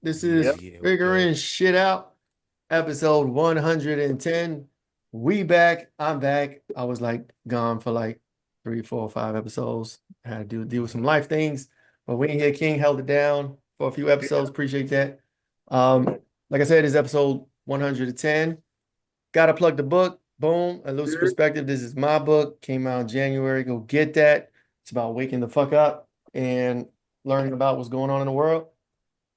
This Yeah, is yeah, we good. Figuring Shit Out, episode 110. We back. I'm back. I was like gone for like 3, 4, 5 episodes. Had to deal with some life things, but we ain't here. King held it down for a few episodes. Appreciate that. Um, like I said, this is episode 110. Gotta plug the book. Boom. A loose perspective. This is my book. Came out in January. Go get that. It's about waking the fuck up and learning about what's going on in the world.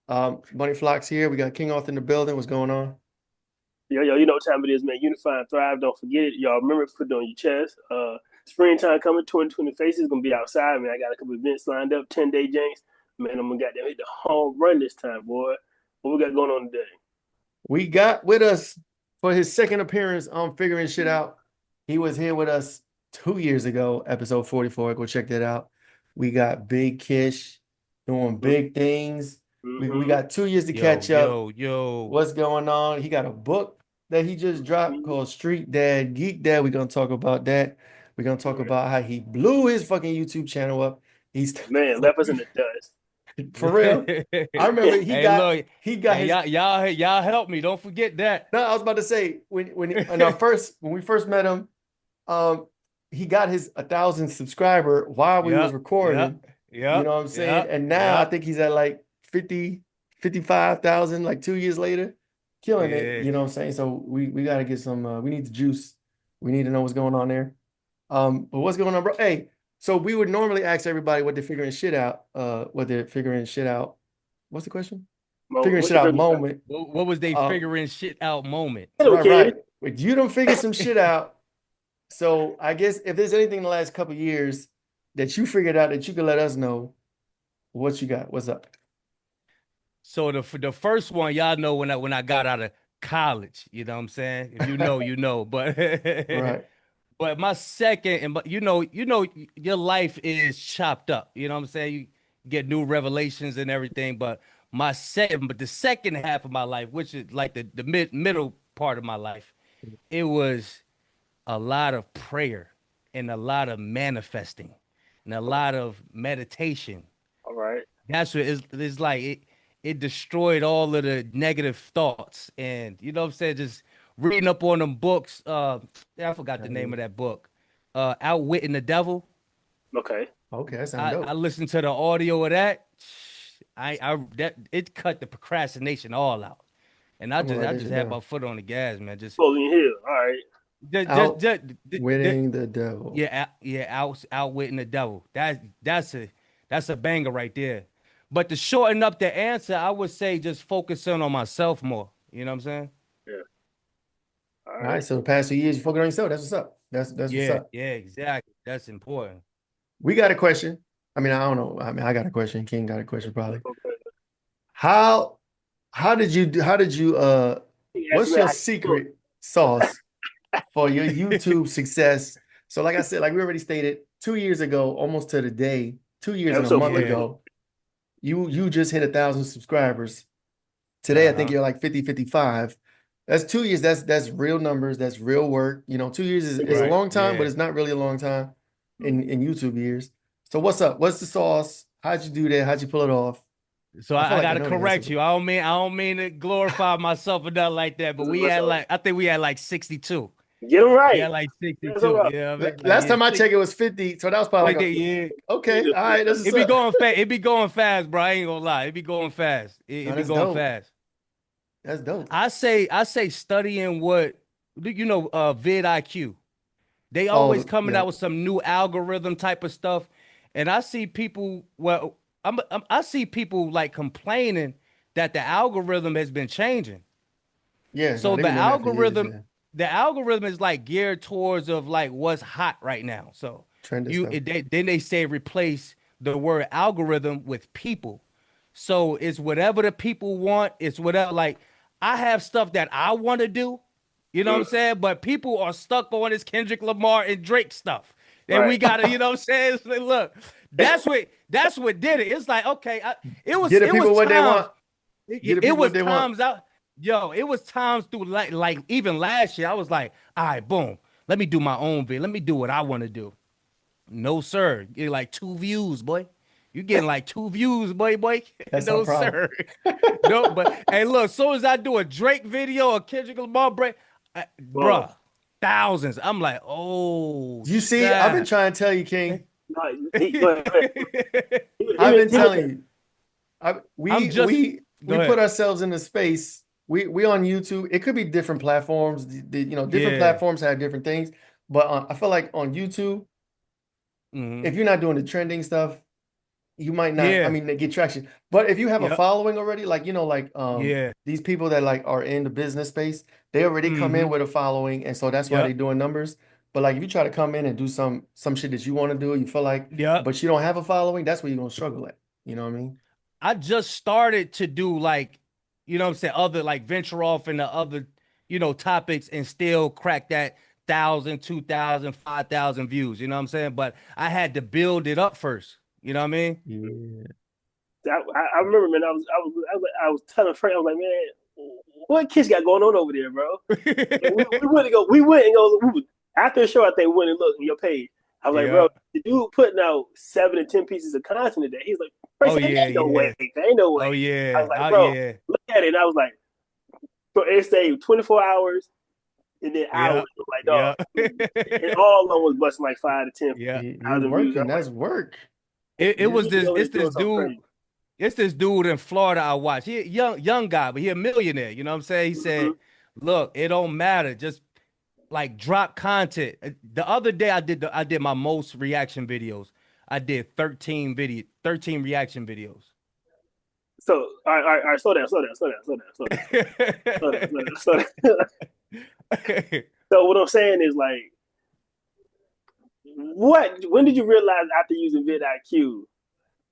Bunny Flocks here. We got King Arthur in the building. What's going on? Yo, you know what time it is, man. Unify and thrive. Don't forget it. Y'all remember, put it on your chest. Springtime coming, 2020 faces gonna be outside, man. I got a couple events lined up, 10-day janks. Man, I'm gonna goddamn hit the home run this time, boy. What we got going on today? We got with us for his second appearance on Figuring Shit Out. He was here with us 2 years ago, episode 44. Go check that out. We got BiggKish doing big things. We Mm-hmm. got 2 years to Yo, catch up. yo, yo. What's going on? He got a book that he just dropped Mm-hmm. called Street Dad, Geek Dad. We're gonna talk about that. We're gonna talk about how he blew his fucking YouTube channel up. He's Man, left us in the dust. for real. I remember Hey, look. he got Hey, his y'all help me. Don't forget that. no, I was about to say when we first met him, um, he got his 1,000 subscriber while we was Yep, recording. yep, You know yep, what I'm saying? yep, And now I yep. think he's at like 50, 55,000, like 2 years later, killing it. Yeah. You know what I'm saying? So we gotta get some we need the juice. We need to know what's going on there. But what's going on, bro? Hey, so we would normally ask everybody what they're figuring shit out, what they're figuring shit out. What's the question? Figuring What's shit your out favorite? moment. What was they Uh, figuring shit out moment? Hello, right, kid. right. But you don't figure some shit out. So I guess if there's anything in the last couple of years that you figured out that you could let us know, what you got? What's up? So the first one, y'all know when I got out of college, you know what I'm saying? If you know, you know. But Right. but my second and but you know your life is chopped up. You know what I'm saying? You get new revelations and everything. But the second half of my life, which is like the middle part of my life, it was a lot of prayer and a lot of manifesting and a lot of meditation. All right. That's what it's like. It destroyed all of the negative thoughts, and you know what I'm saying. Just reading up on them books. I forgot the name of that book. Outwitting the Devil. Okay, that sounds I dope. listened to the audio of that. I that it cut the procrastination all out, and I I'm gonna just write I that just shit had down. my foot on the gas, man. Just Napoleon Hill. All right. just Outwitting the devil. outwitting the devil. That's a banger right there. But to shorten up the answer, I would say just focusing on myself more. You know what I'm saying? Yeah. All All right. right. So the past 2 years, you focus on yourself. That's what's up. That's what's Yeah, up. yeah, exactly. That's important. We got a question. I mean, I don't know. I mean, I got a question. King got a question probably. Okay. How how did you He asked what's me your how you doing. secret sauce for your YouTube success? So, like I said, like we already stated, 2 years ago, almost to the day, 2 years and a Episode month 44. Yeah. ago, you just hit 1,000 subscribers. Today, I think Uh-huh. you're like 50, 55. That's 2 years. That's real numbers. That's real work. 2 years is a Right. long time, but Yeah. it's not really a long time in YouTube years. So what's up? What's the sauce? How'd you do that? How'd you pull it off? So I feel I like I gotta know the answer, correct but you. I don't mean to glorify myself or nothing like that, but we What's had up? like I think we had like 62. Get him We right. had like That's all 62. right. You know what I mean? Like last yeah, time I six, checked, it was 50. So that was probably six, like yeah. a okay. All right, that's what's It be up. going fast. It be going fast, bro. I ain't gonna lie. It be going fast. It No, be that's going dope. fast. That's dope. I say studying what vidIQ. They always Oh, coming yeah. out with some new algorithm type of stuff, and I see people. Well, I see people like complaining that the algorithm has been changing. Yeah, no, So they've been doing that for years, yeah. the algorithm is like geared towards of like what's hot right now. So Trending stuff. then they say replace the word algorithm with people. So it's whatever the people want. It's whatever. Like I have stuff that I want to do. You know what I'm Mm, saying? But people are stuck on this Kendrick Lamar and Drake stuff. And we right. gotta, you know what I'm saying? It's like, look, that's what did it. It's like, okay, Get the it was people what they times want. Get it, the it people what was they want. times out. Yo, it was times through like even last year, I was like, all right, boom, let me do my own vid. Let me do what I want to do. No, sir. Get like 2 views, boy. You getting like 2 views, boy. That's our No, problem. sir. No, but hey, look, as soon as I do a Drake video or Kendrick Lamar break, Boom. bruh, thousands. I'm like, oh, You see, I've been snap. trying to tell you, King. No, go ahead, go ahead. I've been He was telling you. I'm We just, we go put ahead. ourselves in the space. We on YouTube. It could be different platforms. Different Yeah. platforms have different things. But I feel like on YouTube, Hmm. if you're not doing the trending stuff, you might not. I Yeah. mean, they get traction. But if you have a Yep. following already, like Yeah. these people that like are in the business space, they already come in Hmm. with a following, and so that's why they're Yep. doing numbers. But like if you try to come in and do some shit that you want to do, you feel like, Yep. but you don't have a following, that's where you're gonna struggle at. You know what I mean? I just started to do like, you know what I'm saying, other like venture off into other, topics and still crack that 1,000, 2,000, 5,000 views. You know what I'm saying? But I had to build it up first. You know what I mean? Yeah. I remember, man. I was telling Frank, I was like, man, what kids got going on over there, bro? And we went to go. We went and go. After the show, I think we went and looked on your page. I was like, bro, Yeah. the dude putting out 7 to 10 pieces of content a day. He's like, Frank, Oh there yeah, ain't no way. yeah. There ain't no way. Oh I yeah. was like, Oh bro, yeah. look at it. And I was like, bro, it stayed 24 hours and then Yeah. hours. I'm like, dog. Yeah. And all of them was busting like 5 to 10 Yeah. You thousand views. working, I'm that's like, work. It Yeah. was he this over there it's doing this something dude. crazy. It's this dude in Florida I watch. He a young guy, but he a millionaire. You know what I'm saying? He Mm-hmm. said, look, it don't matter. Just like drop content. The other day I did my most reaction videos. I did 13 reaction videos. So, all right, slow down, slow down, slow down, slow down, slow down, slow down, slow down, slow down. Slow down. So what I'm saying is like, when did you realize after using vidIQ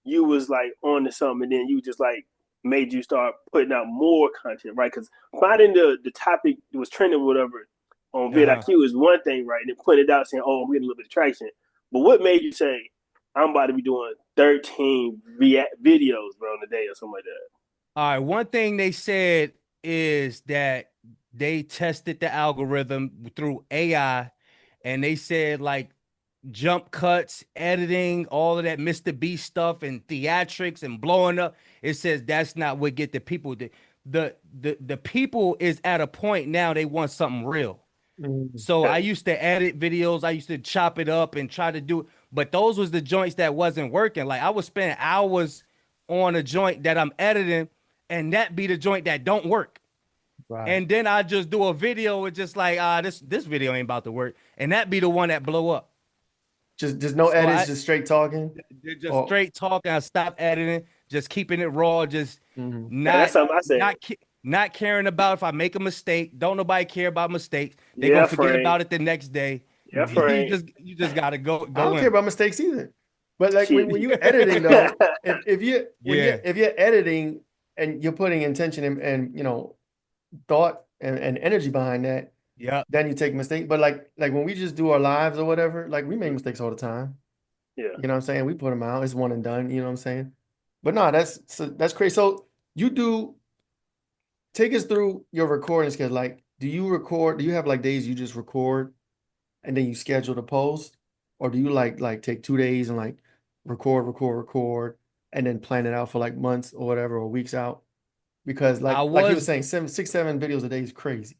you was like on to something, and then you just like made you start putting out more content, right? Because finding the topic that was trending, or whatever, on Uh-huh. vidIQ is one thing, right? And then putting it out saying, "Oh, I'm getting a little bit of traction." But what made you say, "I'm about to be doing 13 videos, bro, in a day or something like that"? All right, one thing they said is that they tested the algorithm through AI and they said like jump cuts, editing, all of that Mr. Beast stuff and theatrics and blowing up. It says that's not what get the people. The people is at a point now they want something real. Mm. So I Okay. used to edit videos, I used to chop it up and try to do it, but those was the joints that wasn't working. Like I would spend hours on a joint that I'm editing, and that be the joint that don't work. Right. And then I just do a video with just like this video ain't about to work, and that be the one that blow up. Just no So edits, I just straight talking. just Or straight talking. I stop editing, just keeping it raw, just mhm. Yeah, that's not something I said. not caring about if I make a mistake. Don't nobody care about mistakes. They gonna Yeah, forget Frank. about it the next day. Yeah, Mhm. Frank. You just gotta I go don't care in. about mistakes either. But like Shit. when you editing though, if you when you Yeah. if you're editing and you're putting intention and thought and energy behind that, Yep. then you take mistakes. But like when we just do our lives or whatever, like we make mistakes all the time. Yeah. You know what I'm saying? We put them out. It's one and done. You know what I'm saying? But no, that's crazy. So you do take us through your recording schedule. Like, do you record? Do you have like days you just record and then you schedule the post, or do you like take 2 days and like record, and then plan it out for like months or whatever or weeks out? Because I like you were was saying, 7 6 7 videos a day is crazy.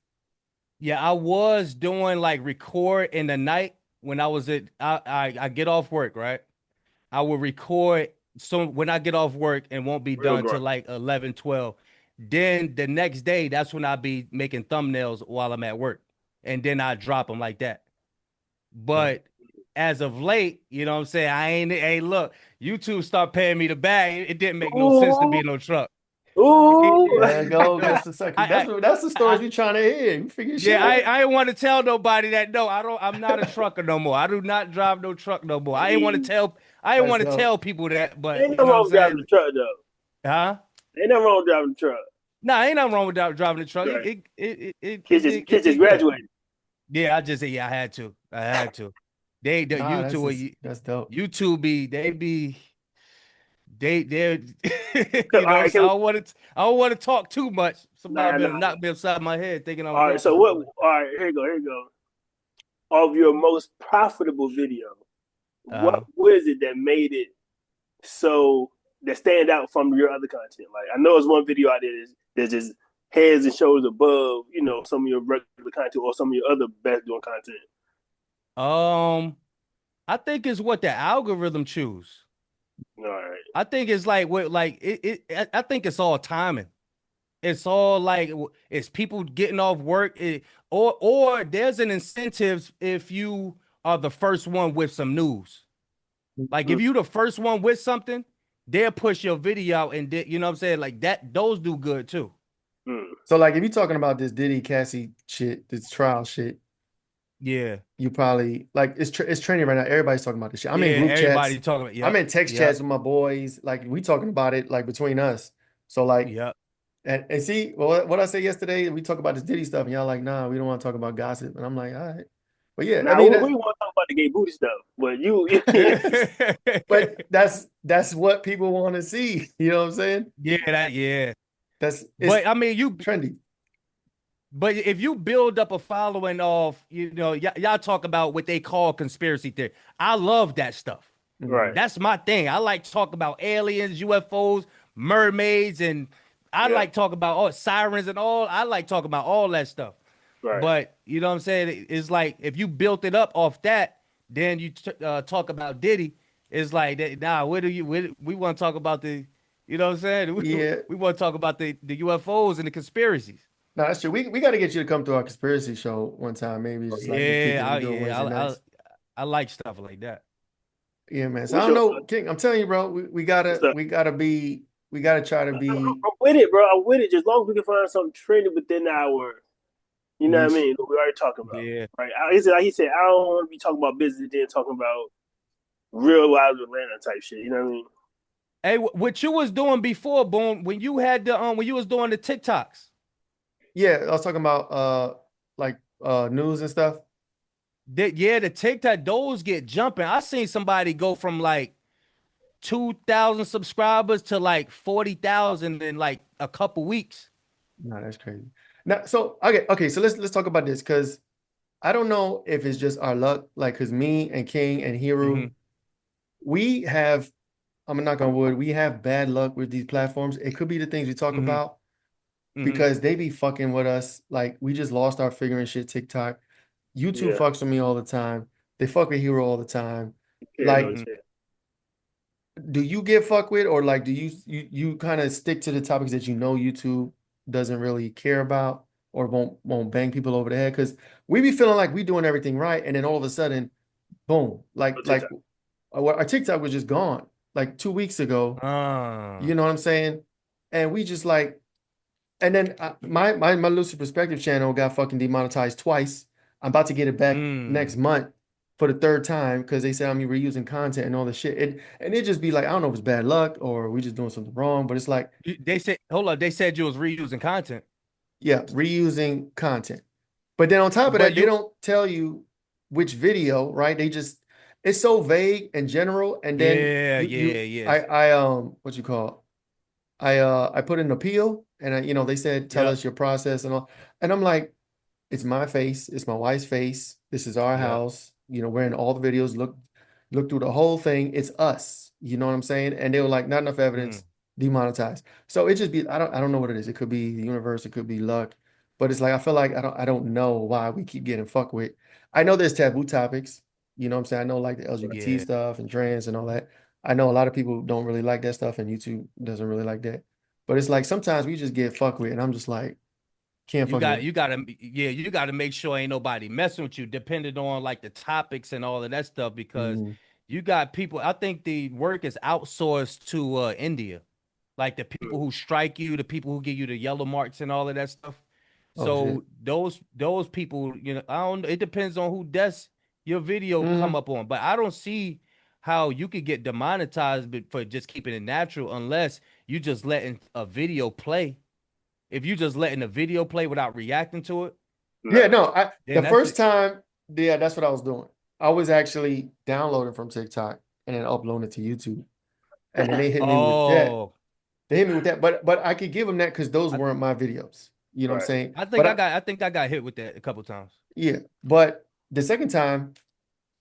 Yeah, I was doing like record in the night when I was I get off work, right? I will record so when I get off work and won't be Real done grunt. till like 11, 12. Then the next day, that's when I'll be making thumbnails while I'm at work. And then I drop them like that. Yeah. But as of late, you know what I'm saying? I ain't, hey, look, YouTube start paying me the bag. It didn't make no sense to Ooh, be in no truck. ooh. There you go. I, That's the second. I, That's the stories I, we trying to hear. We figure shit Yeah, out. I ain't want to tell nobody that no, I'm not a trucker no more. I do not drive no truck no more. Hey, I ain't That's want to dope. tell people that, but ain't you nothing know what I'm wrong with driving the saying? truck though. Huh? Ain't nothing wrong with driving the truck. Nah, ain't nothing wrong with driving the truck. Right. It Kids just get good. graduated. Yeah, I had to. I had to. The Nah, that's dope. YouTube they're All right, so I don't want to talk too much. Somebody nah, better nah. knock me upside my head thinking I'm All right, so rapping. what? All right, here you go. Here you go. Of your most profitable video, Uh, what is it that made it so that stand out from your other content? Like I know it's one video out there that's just heads and shoulders above, some of your regular content or some of your other best doing content. I think it's what the algorithm choose. All right. I think it's like what like I think it's all timing. It's all like it's people getting off work, or there's an incentive if you are the first one with some news. Like Mm, if you the first one with something, they'll push your video out, and you know what I'm saying, like that. Those do good too. mm. So like if you're talking about this Diddy Cassie shit, this trial shit, Yeah, you probably like it's trending right now. Everybody's talking about this shit. I'm yeah. in group Everybody chats. talking about. I'm Yep, in text chats yep, with my boys. Like we talking about it like between us. So like yep. and see what I said yesterday, we talk about this Diddy stuff, and y'all like, nah, we don't want to talk about gossip. And I'm like, all right. But yeah, I Now mean we want to talk about the gay booty stuff, but but that's what people want to see. You know what I'm saying? Yeah. It's But I mean, trendy. but if you build up a following of, y'all talk about what they call conspiracy theory. I love that stuff. right, Mhm. That's my thing. I like to talk about aliens, UFOs, mermaids, and I yeah, like talk about all sirens and all. I like talking about all that stuff. right. But you know what I'm saying? It's like if you built it up off that, then you talk about Diddy. It's like nah. We want to talk about the, you know what I'm saying? Yeah. We want to talk about the UFOs and the conspiracies. No, that's true. We got to get you to come to our conspiracy show one time. Maybe just like we kick it and do it Wednesday nights. I like stuff like that. Yeah, man. So I What's don't your know, King. I'm telling you, bro. what's up? We gotta try to be I'm with it, bro. I'm with it. Just as long as we can find something trending within our, you know what I niche. mean? What we already talking about, Yeah. right? Like he said, I don't want to be talking about business then talking about real lives of Atlanta type shit. You know what I mean? Hey, what you was doing before, Boom, when you had the when you was doing the TikToks? Yeah, I was talking about like news and stuff. Yeah, the TikTok those get jumping. I seen somebody go from like 2,000 subscribers to like 40,000 in like a couple weeks. No, that's crazy. Now, so okay, so let's talk about this because I don't know if it's just our luck, like because me and King and Hmm. Hero, we have, I'm gonna knock on wood, we have bad luck with these platforms. It could be the things we talk Hmm. about Hmm. because they be fucking with us. Like we just lost our figuring shit TikTok. YouTube Yeah, fucks with me all the time. They fuck with Hero all the time. yeah, no, Like, Hmm. yeah. do you get fucked with, or like do you kind of stick to the topics that you know YouTube doesn't really care about or won't bang people over the head? Because we be feeling like we doing everything right, and then all of a sudden, boom, No like TikTok. our TikTok was just gone like 2 weeks ago. Uh, You know what I'm saying? And we just like, and then my Lucid Perspective channel got fucking demonetized twice. I'm about to get it back next mm. month for the third time because they said I'm reusing content and all this shit. And it just be like, I don't know if it's bad luck or we just doing something wrong, but it's like, They said, hold up, they said you was reusing content, yeah, reusing content. But then on top of but that, they you, don't tell you which video, right? They just it's so vague and general. And then yes, what you call I put in an appeal and they said tell yep, us your process and all. And I'm like, it's my face, it's my wife's face. This is our yep, house. We're in all the videos. Look through the whole thing. It's us. You know what I'm saying? And they were like, not enough evidence, mm. demonetized. So it just be I don't know what it is. It could be the universe, it could be luck. But it's like I feel like I don't know why we keep getting fucked with. I know there's taboo topics. You know what I'm saying? I know like the LGBT Yeah. stuff and trans and all that. I know a lot of people don't really like that stuff, and YouTube doesn't really like that. But it's like sometimes we just get fucked with, and I'm just like, can't fucking with it. You gotta make sure ain't nobody messing with you, depending on like the topics and all of that stuff, because Mhm. you got people. I think the work is outsourced to India, like the people Mm. who strike you, the people who give you the yellow marks and all of that stuff. Oh shit. So those people, I don't. It depends on who desk your video come Hmm. up on, but I don't see how you could get demonetized for just keeping it natural unless you just letting a video play. If you just letting a video play without reacting to it, Yeah, Nah. no, the then that's first it. time, yeah, that's what I was doing. I was actually downloading from TikTok and then uploading it to YouTube. And then they hit me with that. Oh, They hit me with that. But I could give them that because those I, weren't my videos. You know what I'm Right. saying? I But think I think I got hit with that a couple times. yeah, but the second time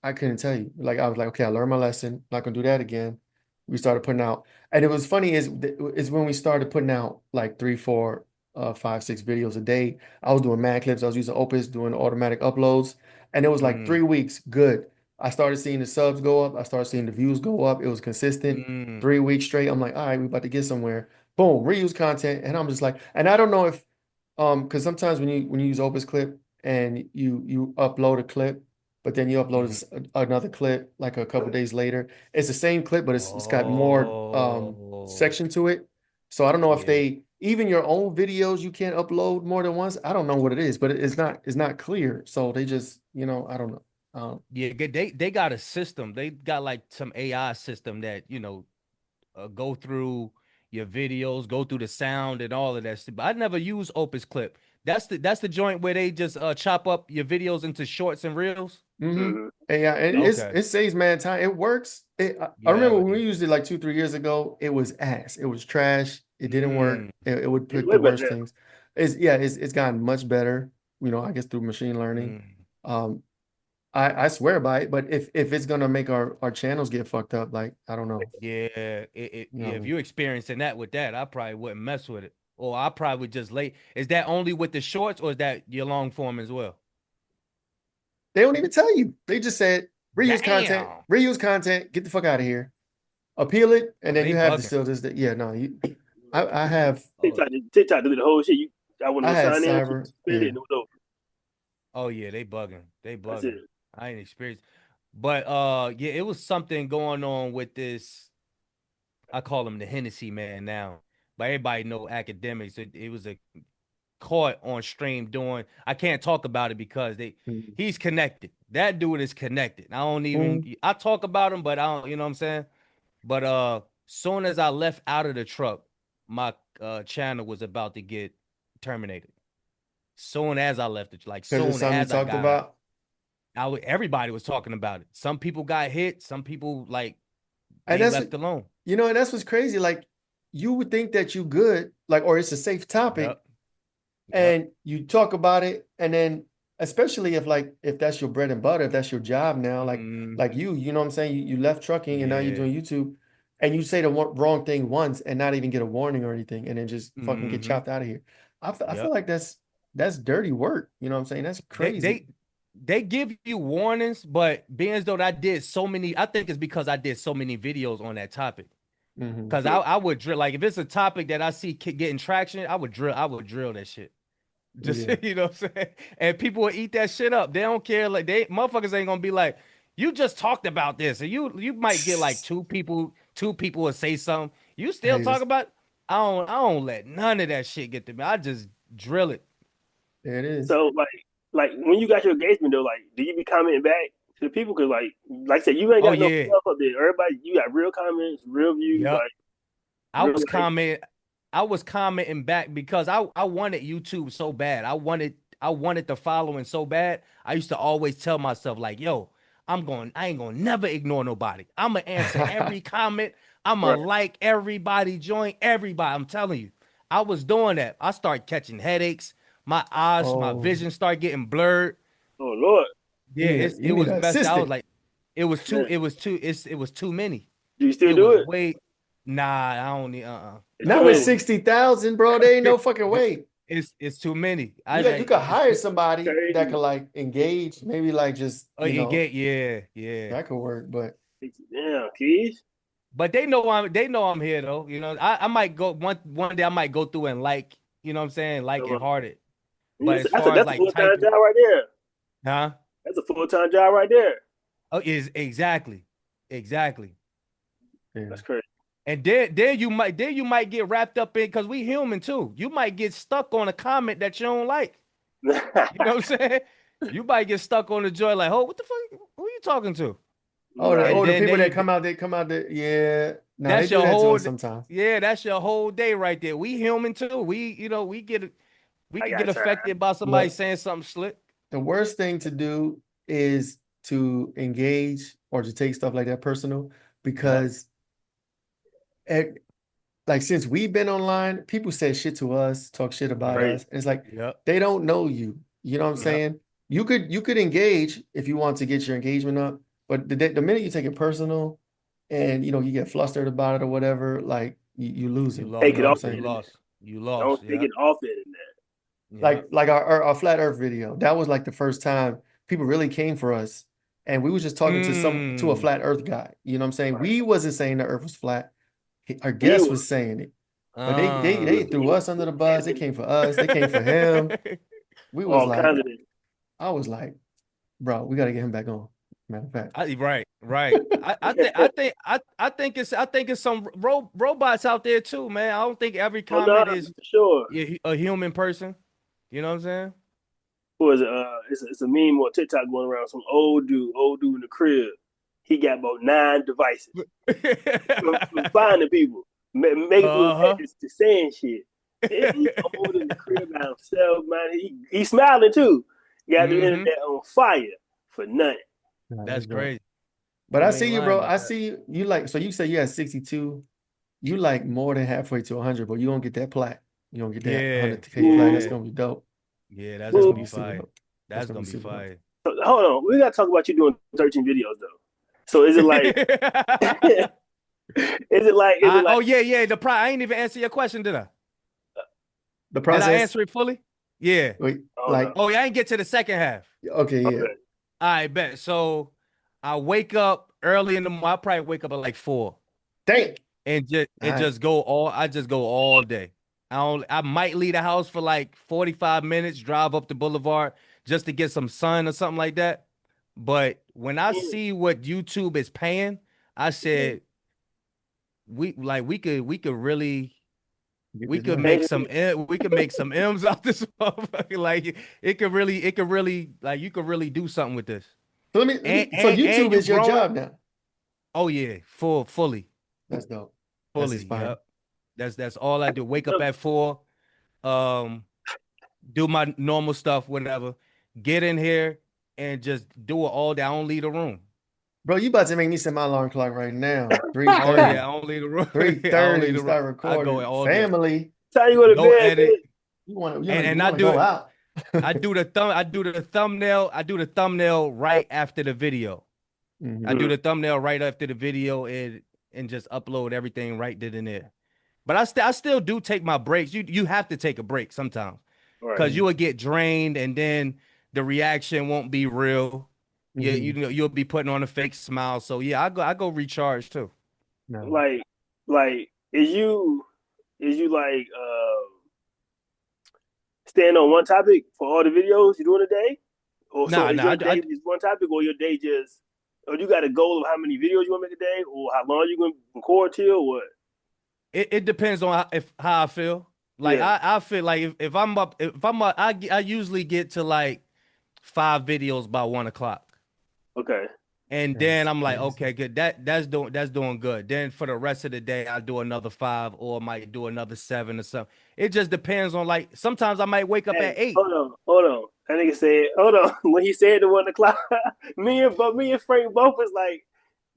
I couldn't tell you. Like I was like, okay, I learned my lesson. Not gonna do that again. We started putting out, and it was funny is when we started putting out like 3, 4, 5, 6 videos a day. I was doing mad clips. I was using Opus, doing automatic uploads, and it was like Mm, 3 weeks good. I started seeing the subs go up. I started seeing the views go up. It was consistent. mm, 3 weeks straight. I'm like, all right, we about to get somewhere. Boom, reuse content, and I'm just like, and I don't know if because sometimes when you use Opus Clip and you upload a clip, but then you upload mhm. another clip like a couple days later. It's the same clip, but it's got more Oh, section to it. So I don't know if yeah. they even your own videos you can't upload more than once. I don't know what it is, but it's not clear. So they just, I don't know. Yeah, they got a system. They got like some AI system that, go through your videos, go through the sound and all of that stuff. But I never use Opus Clip. That's the joint where they just chop up your videos into shorts and reels. Mm-hmm. Mm-hmm. And yeah, and Yep. Okay. it saves man time. It works. I Yeah. remember when we used it like 2, 3 years ago, it was ass. It was trash. It didn't Mm, work. It would It's put way the better worst now. things. It's gotten much better, I guess through machine learning. mm. Um, I swear by it, but if it's gonna make our channels get fucked up, like I don't know. Yeah. You know Yeah. what I If mean? you're experiencing that with that, I probably wouldn't mess with it. Or I probably would just lay. Is that only with the shorts or is that your long form as well? They don't even tell you. They just said Damn. reuse content, get the fuck out of here. Appeal it, and Oh, then they you have the bugging. still this that yeah, no, I have Oh, TikTok did the whole shit. I want I to had sign in, cyber, spend it, yeah. and it was over. oh yeah, they bugging. They That's it. bugging. I ain't experienced. But yeah, it was something going on with this. I call him the Hennessy man now. But everybody know academics. It was a caught on stream doing. I can't talk about it because Mhm. he's connected. That dude is connected. I don't even Mhm. I talk about him, but I don't, you know what I'm saying? But soon as I left out of the truck, my channel was about to get terminated. Soon as I left it, like Because it's soon something you as I talked got out. about. Everybody was talking about it. Some people got hit, some people like And they that's what, left alone. and that's what's crazy. Like you would think that you good, like, or it's a safe topic, Yep. Yep. and you talk about it, and then especially if that's your bread and butter, if that's your job now, like Hmm. you know what I'm saying? You left trucking and now you're Yeah. doing YouTube, and you say the wrong thing once and not even get a warning or anything, and then just fucking get Hmm. chopped out of here. I feel Yep. like that's dirty work. You know what I'm saying? That's They crazy. they they give you warnings, but being as though I did so many, I think it's because I did so many videos on that topic. Hmm. Cause I would drill like if it's a topic that I see getting traction, I would drill that shit. Just Yeah. you know what I'm saying? And people will eat that shit up. They don't care. Like they motherfuckers ain't gonna be like, you just talked about this. And you might get like two people will say something. You still talk Haters. about I don't let none of that shit get to me. I just drill it. There it is. So like when you got your engagement though, like do you be commenting back to the people? Cause like I said, you ain't Oh got no yeah. fluff up there. Everybody, you got real comments, real views, Yep. like I real was like. comment I was commenting back because I wanted YouTube so bad. I wanted the following so bad. I used to always tell myself like, yo, I ain't gonna never ignore nobody. I'm gonna answer every comment. I'm Right. gonna like everybody, join everybody. I'm telling you. I was doing that. I started catching headaches. My eyes, my Oh, vision started getting blurred. Oh Lord, Yeah, you it need was an messed. I was assistant. like, man, it was too many. do you still It do was it? way Nah, I don't need It's too Not with I many. don't 60,000, bro. There ain't no fucking way. it's too many. I You like could it's hire too somebody that could Crazy. like engage, maybe like just, you get yeah. that could work, but Damn, keys. But they know I'm here though. I might go one day I might go through and like, you know what I'm saying, like Come and on. heart it. But as That's a far as that's a like full time typing, job right there. huh? That's a full time job right there. Oh, is exactly. Exactly. yeah. That's crazy. And then you might get wrapped up in because we human too. You might get stuck on a comment that you don't like. You know what I'm saying? You might get stuck on the joy like, oh, what the fuck? Who are you talking to? Oh, Nah, And the then people that they come out, they come out there. Yeah. Nah, they That's do your that to whole us sometimes. yeah, that's your whole day right there. We human too. We I can get got time. affected by somebody But saying something slick. the worst thing to do is to engage or to take stuff like that personal Yep. because it, like since we've been online, people say shit to us, talk shit about Yep. Crazy. us. And it's like Yep. they don't know you. You know what I'm Yep. saying? You could engage if you want to get your engagement up, but the minute you take it personal, and you get flustered about it or whatever, like you lose You it. lost. You Take know it what I'm off You the saying? internet. lost. You Don't lost. take Yeah. it off the internet. Yeah. Like our Flat Earth video, that was like the first time people really came for us, and we was just talking to a Mm. flat Earth guy. You know what I'm saying? Right. We wasn't saying the Earth was flat. Our He guest was was saying it, but he they was, he threw was us under the bus. They camping came for us. They came for him. We was all like, kinds of this. I was like, bro, we got to get him back on. Matter of fact, Right, right. I think it's some robots out there too, man. I don't think every Oh no, comment is for sure. a human person. You know what I'm saying? Who is it? It's a meme on TikTok going around. Some old dude in the crib. He got about 9 devices from finding people, making people Uh-huh. to saying shit. He old in the crib by himself, man. He smiling too. Got the Mm-hmm. internet on fire for nothing. nah, That's that's dope. crazy. But I You see ain't you, lying bro. about I that. see you like so you say you had 62. You like more than halfway to 100, but you don't get that plaque. You don't get that Yeah, 100K plaque. That's yeah, Boo, gonna be dope. yeah. That's That's gonna gonna boo. be be super fire. dope. That's That's gonna be gonna be super dope. fire. Hold on, we gotta talk about you doing 13 videos though. So is it like, is is it like, Oh yeah, yeah. I ain't even answer your question, did I? The Did I process, answer it fully? Yeah. wait, oh no, like, Oh yeah, I ain't get to the second half. okay, yeah. okay, I bet. So I wake up early in the morning. I probably wake up at like 4 Thank. and just All and right. just go all I just go all day. I might leave the house for like 45 minutes, drive up the boulevard just to get some sun or something like that. But when I yeah, see what YouTube is paying, I yeah. said we could really Get we this could money. make Hey, some we could make some M's out this motherfucker. Like it could really like you could really do something with this. So so And YouTube you is your growing. job now. Oh yeah, fully. That's dope. That's Fully. inspiring. Yep. That's all I do. Wake up at 4, um, do my normal stuff, whatever. Get in here and just do it all day. I don't leave the room. Bro, you about to make me set my alarm clock right now. Oh yeah, I 3:30. don't leave the room. I don't leave 3:30, the room. start I go recording. all day. Family. time you go to Go bed, edit. bitch. And You I wanna do go it. out. I do the thumbnail right after the video. I Hmm. do Mhm. the thumbnail right after the video and just upload everything right then and there. But I still do take my breaks. You have to take a break sometimes Right. because Hmm. you will get drained and then the reaction won't be real. Hmm. You'll be putting on a fake smile. So yeah, I go recharge too. No. Like, like, is you like staying on one topic for all the videos you do in a day? Or so Nah, is nah. your day just one topic, or your day just, or you got a goal of how many videos you want to make a day, or how long you gonna record till, or what? It depends on how I feel. Like Yeah. I feel like if I'm up, I usually get to like 5 videos by 1 o'clock. Okay. And then That's I'm like, crazy. okay, good. That's doing good. Then for the rest of the day, I'll do another 5 or might do another 7 or something. It just depends on like sometimes I might wake up Hey, at 8. hold on. That nigga said, hold on. When he said the 1 o'clock, me and Frank both was like,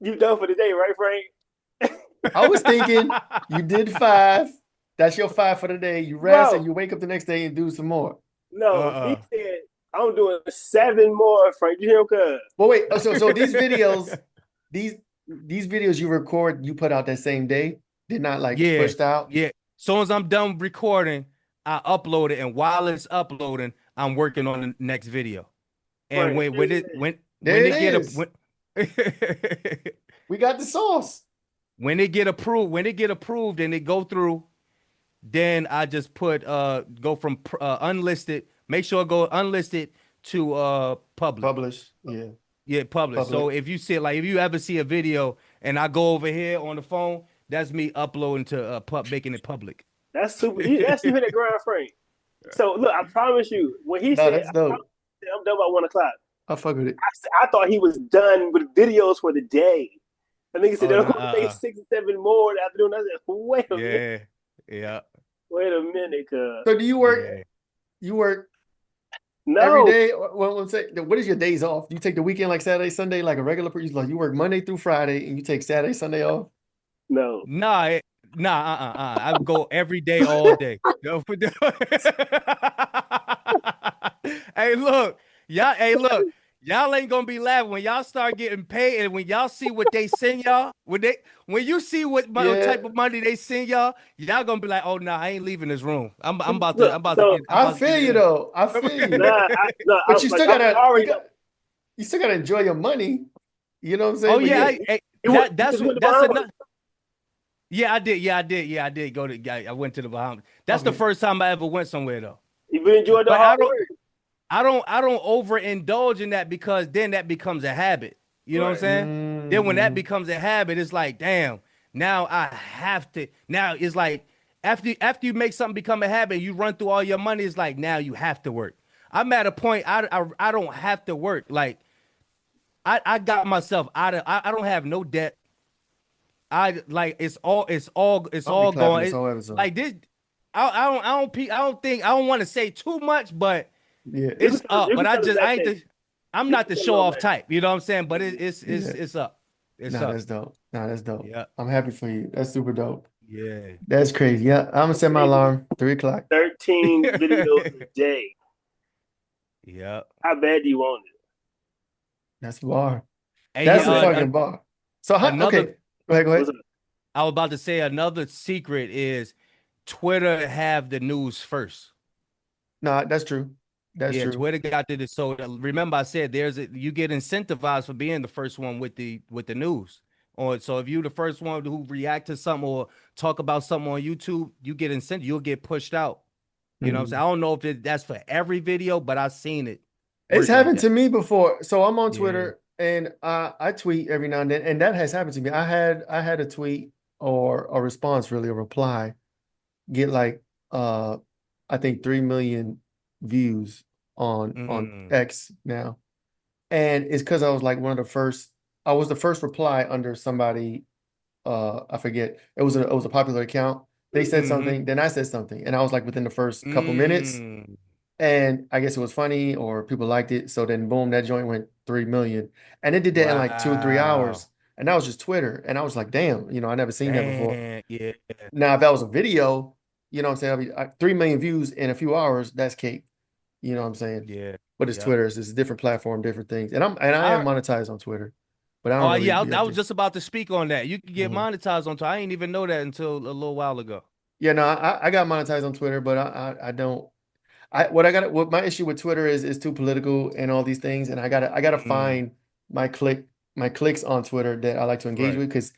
"You done for the day, right, Frank?" I was thinking you did 5. That's your 5 for the day. You rest and Bro, you wake up the next day and do some more. no, he Uh-uh. said, "I'm doing 7 more, Frank." You hear him, cuz? But wait, so these these videos you record, you put out that same day. They're not like Yeah, pushed out. yeah. Soon as I'm done recording, I upload it, and while it's uploading, I'm working on the next video. And Frank, when it when There when it they get a is. We got the sauce. when they get approved and they go through, then I just put go from unlisted, make sure I go unlisted to public. Publish. Yeah. Yeah, public. So Public. if you see like if you ever see a video and I go over here on the phone, that's me uploading to making it public. that's super. That's you hit the ground, Frank. So look, I promise you, when he No, said, that's dope. I'm done by 1 o'clock," I fuck with it. I thought he was done with videos for the day. I think he said Oh they're no, going to make 6 or 7 more in the afternoon. I said, yeah, yeah, wait a minute, cuz. So do you work? yeah. You work every No, day? Well, let's say, what is your days off? Do you take the weekend like Saturday, Sunday, like a regular person? Like you work Monday through Friday and you take Saturday, Sunday off? no. Nah, I go every day, all day. Hey, look, y'all. Hey, look, Y'all ain't gonna be laughing when y'all start getting paid, and when y'all see what they send y'all, when you see what Yeah. type of money they send y'all, y'all gonna be like, oh no, I ain't leaving this room. Look, so I'm I about to feel get you in. though. I feel you. nah, But you still I was gotta already know. you still gotta enjoy your money. You know what I'm saying? Oh But yeah, yeah, You just went to that's Bahamas. enough. Yeah, I did. Yeah, I did go to. I went to the Bahamas. That's the okay. first time I ever went somewhere though. You really enjoyed the But hard work. I don't overindulge in that because then that becomes a habit. You know what I'm Right. saying? Then when that Mm-hmm. becomes a habit, it's like, damn, now I have to. Now it's like after you make something become a habit, you run through all your money. It's like now you have to work. I'm at a point I don't have to work. Like I got myself out of I don't have no debt. I like it's I'll be all clapping going. this whole episode. Like this, I don't think I don't want to say too much, but Yeah. it's up. You But can tell the I back ain't end. the I'm You not can the tell the show little off back. type. You know what I'm saying? But Yeah. it's up. It's Nah, up. that's dope. Nah, that's dope. Yeah. I'm happy for you. That's super dope. Yeah. That's crazy. Yeah, I'm gonna That's set my crazy. alarm 3 o'clock. 13 videos a day. Yeah. How bad do you want it? That's a bar. Hey, That's How a bad? fucking bar. So how another okay. Go ahead, go What's ahead. up? I was about to say another secret is Twitter have the news first. Nah, that's true. That's Yeah, true. Twitter got to the so remember I said you get incentivized for being the first one with the news. Or so if you the first one who react to something or talk about something on YouTube, you get incentive, you'll get pushed out. You know what I'm saying? Mhm. I don't know if that's for every video, but I've seen it It's work like happened to that. me before. So I'm on Yeah. Twitter and I tweet every now and then, and that has happened to me. I had a tweet or a response, really, a reply, get like I think 3 million views on Mm. X now. And it's because I was like one of the first, I was the first reply under somebody, I forget. It was a popular account. They said Mm-hmm. something, then I said something, and I was like within the first couple minutes. Mm. And I guess it was funny or people liked it. So then boom, that joint went 3 million. And it did that in like 2 or 3 hours. Wow. And that was just Twitter. And I was like, damn, I never seen that before. Damn. Yeah. Now, if that was a video, you know what I'm saying? 3 million views in a few hours, that's cake. You know what I'm saying? Yeah. But it's Yep. Twitter. It's a different platform, different things. And I am I monetized on Twitter, but I don't Oh really yeah, be I up was there. just about to speak on that. You can get Mhm. monetized on Twitter. I didn't even know that until a little while ago. Yeah, no, I got monetized on Twitter, but I don't. What my issue with Twitter is too political and all these things, and I gotta Mm, find my clicks on Twitter that I like to engage right. with because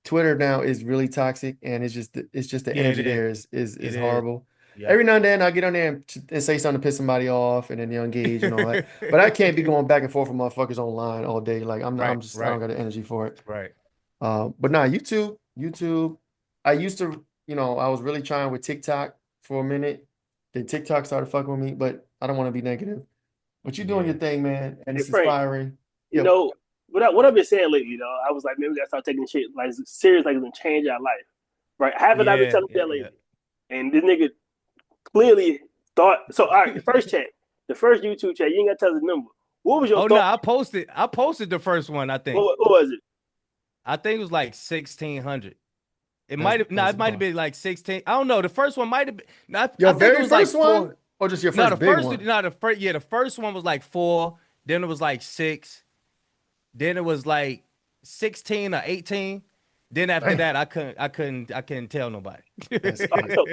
Twitter now is really toxic and it's just the Yeah, it energy is. there is It is. horrible. Yep. Every now and then I get on there and say something to piss somebody off and then they'll engage and all that. But I can't be going back and forth with motherfuckers online all day. Like Right, I don't right, got the energy for it. right. But nah, YouTube. I used to, I was really trying with TikTok for a minute. Then TikTok started fucking with me, but I don't want to be negative. But you're doing your Yeah. thing, man, and Hey it's Frank, inspiring. you Yep. know what I've been saying lately, though. I was like, maybe we gotta start taking this shit like serious, like it's gonna change our life, right? Haven't I been Yeah, telling you yeah, that yeah. lately? And this nigga clearly thought so. All right, the first YouTube chat, you ain't gotta tell us the number. What was your Oh no, thought? I posted the first one, I think. What was it? I think it was like 1600. That's It that's a might have bar. been like 16. I don't know. The first one might have been no, I Your think it very was like first one, four. or just your No, first big one? the first one was like four, then it was like six, then it was like 16 or 18. Then after Damn, that, I couldn't tell nobody. that's All right, crazy. so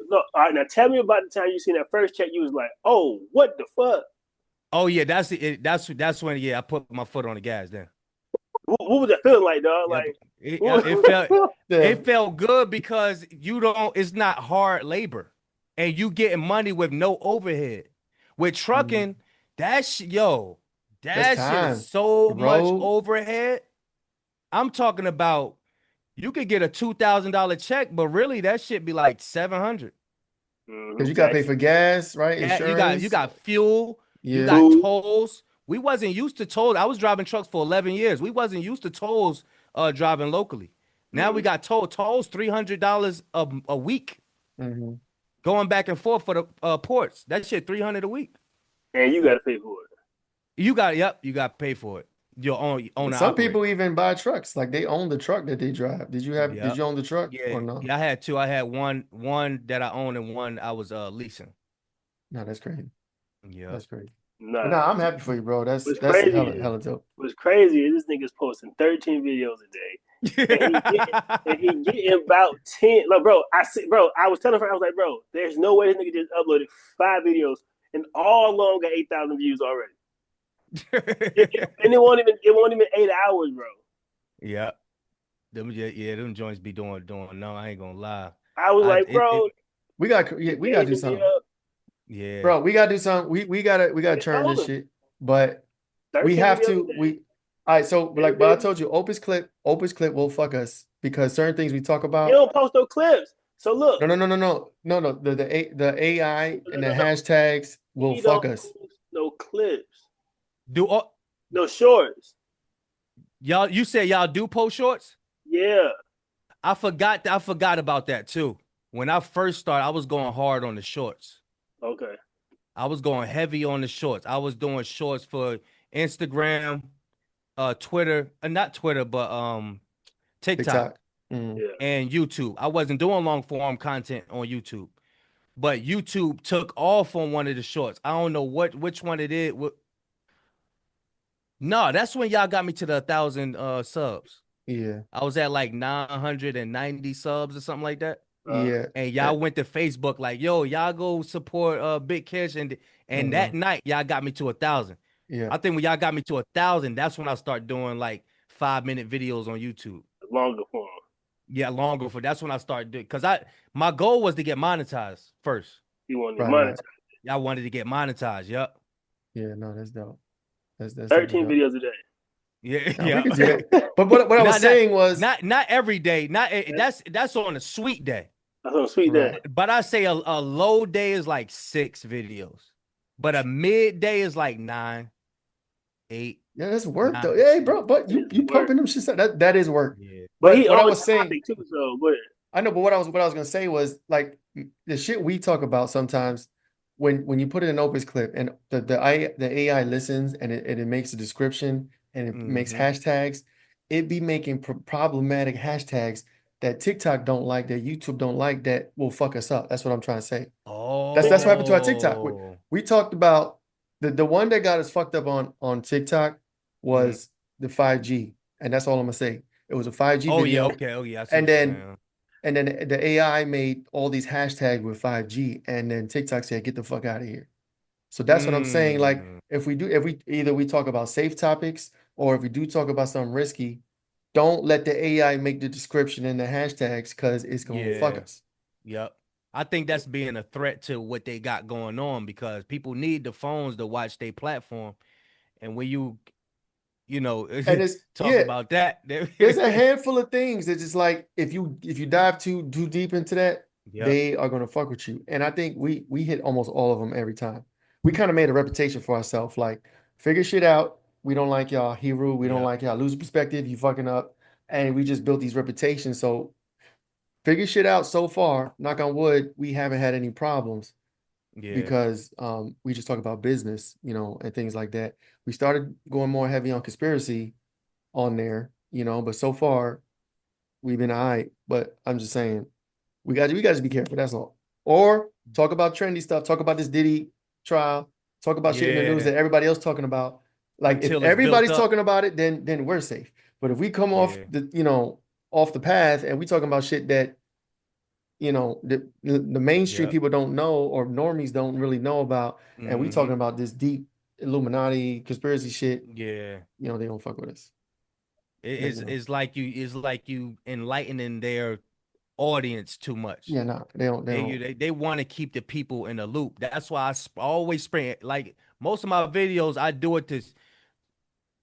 look, all right, now tell me about the time you seen that first chat. You was like, oh, what the fuck? Oh yeah, that's when I put my foot on the gas then. What was that feeling like, dog? Yep. Like, It felt Yeah. it felt good because you don't it's not hard labor and you getting money with no overhead. With Mhm. trucking, yo, That's that shit is time. so The much road, overhead. I'm talking about you could get a $2,000 check, but really that shit be like 700. because you got to pay exactly. for gas, right? Yeah, you Insurance. got fuel, you Yeah. got Food. tolls. We wasn't used to tolls. I was driving trucks for 11 years. We wasn't used to tolls driving locally. Now we Mm-hmm. got tolls $300 a week Hmm. going back and forth for the ports. That shit 300 a week. And you gotta pay for it. You got to pay for it. Your own and Some operate. people even buy trucks, like they own the truck that they drive. Did Yep. you own the truck Yeah, or no? yeah, I had two. I had one that I owned and one I was leasing. No, that's crazy. Yep. That's crazy. But Nah. nah, I'm happy for you, bro. What's That's crazy hella is hella dope. what's crazy is this nigga's posting 13 videos a day. And he getting about 10. Like, bro, I was telling her, I was like, bro, there's no way this nigga just uploaded 5 videos and all alone got 8,000 views already. And it won't even 8 hours, bro. Yeah. Them joints be doing. No, I ain't gonna lie. I was I like, it, it bro, We gotta do engaging me something. up. yeah. Bro, we gotta do something. We gotta I turn told this him shit. But we 13 have videos a to day. all right, so Hey, but I baby. told you Opus clip will fuck us because certain things we talk He about. don't post no clips. So look, No. The AI no, and no, the no. hashtags will He fuck don't us. post no clips, Do all, no shorts. y'all you said y'all do post shorts? Yeah. I forgot about that too. When I first started, I was going hard on the shorts. Okay. I was going heavy on the shorts. I was doing shorts for Instagram, Twitter, not Twitter, but TikTok TikTok. Mm, Yeah. and YouTube. I wasn't doing long form content on YouTube, but YouTube took off on one of the shorts. I don't know which one it is. No, that's when y'all got me to the 1,000 subs. yeah. I was at like 990 subs or something like that. Yeah. And Eh, y'all went to Facebook like, yo, y'all go support BiggKish, and that mhm, night y'all got me to 1,000. yeah. I think when y'all got me to 1,000, that's when I start doing like 5-minute videos on YouTube. Longer form. Yeah, longer for that's when I started doing because my goal was to get monetized first. He wanted to Right, right. monetize. Y'all wanted to get monetized. Yep. Yeah, no, that's dope. That's definitely 13 dope. videos a day. Yeah, Now we yeah. could do that. But what I was not not saying was not every day. Not That's, that's on a sweet day. that's on sweet day. right. But I say a low day is like 6 videos. But a midday is like 9, 8, Yeah, that's work though. 9, Hey, 10. bro, but It you is work. pumping them shit out. That is work. Yeah. But But he what I on was saying, topic too, so but I know, but what I was gonna say was like the shit we talk about sometimes when you put in an Opus clip and the AI listens and it makes a description and it makes Mm-hmm. hashtags, it be making problematic hashtags that TikTok don't like, that YouTube don't like, that will fuck us up. That's what I'm trying to say. That's what happened to our TikTok. Oh. We talked about the one that got us fucked up on TikTok Mhm. was the 5G, and that's all I'm gonna say. It was a 5G Oh yeah, video, okay. Oh yeah, I see and what you're then saying. and then the AI made all these hashtags with 5G, and then TikTok said, "Get the fuck out of here." So that's what I'm saying. Like, Mm, if we either we talk about safe topics or if we do talk about something risky, don't let the AI make the description and the hashtags because it's gonna fuck yeah. us. Yep. I think that's being a threat to what they got going on because people need the phones to watch their platform. And when you know, And it's talk yeah, about that, there's a handful of things that just like if you dive too deep into that, yep, they are gonna fuck with you. And I think we hit almost all of them every time. We kind of made a reputation for ourselves, like figure shit out. We don't like y'all hero. We don't yep, like y'all lose perspective. You fucking up, and we just built these reputations. So figure shit out. So far, knock on wood, we haven't had any problems yeah, because we just talk about business, and things like that. We started going more heavy on conspiracy on there, but so far we've been all right, but I'm just saying we got to be careful. That's all. Or talk about trendy stuff. Talk about this Diddy trial. Talk about shit in the news yeah. that everybody else talking about. Like if Until it's built everybody's up. talking about it, then we're safe. But if we come off Yeah. off the path and we talking about shit that the Main Street Yep. people don't know or normies don't really know about, and we Hmm. talking about this deep Illuminati conspiracy shit, Yeah. they don't fuck with us. It But, is it's like you enlightening their audience too much. yeah, no, they don't. They want to keep the people in the loop. That's why always spring like most of my videos. I do it to.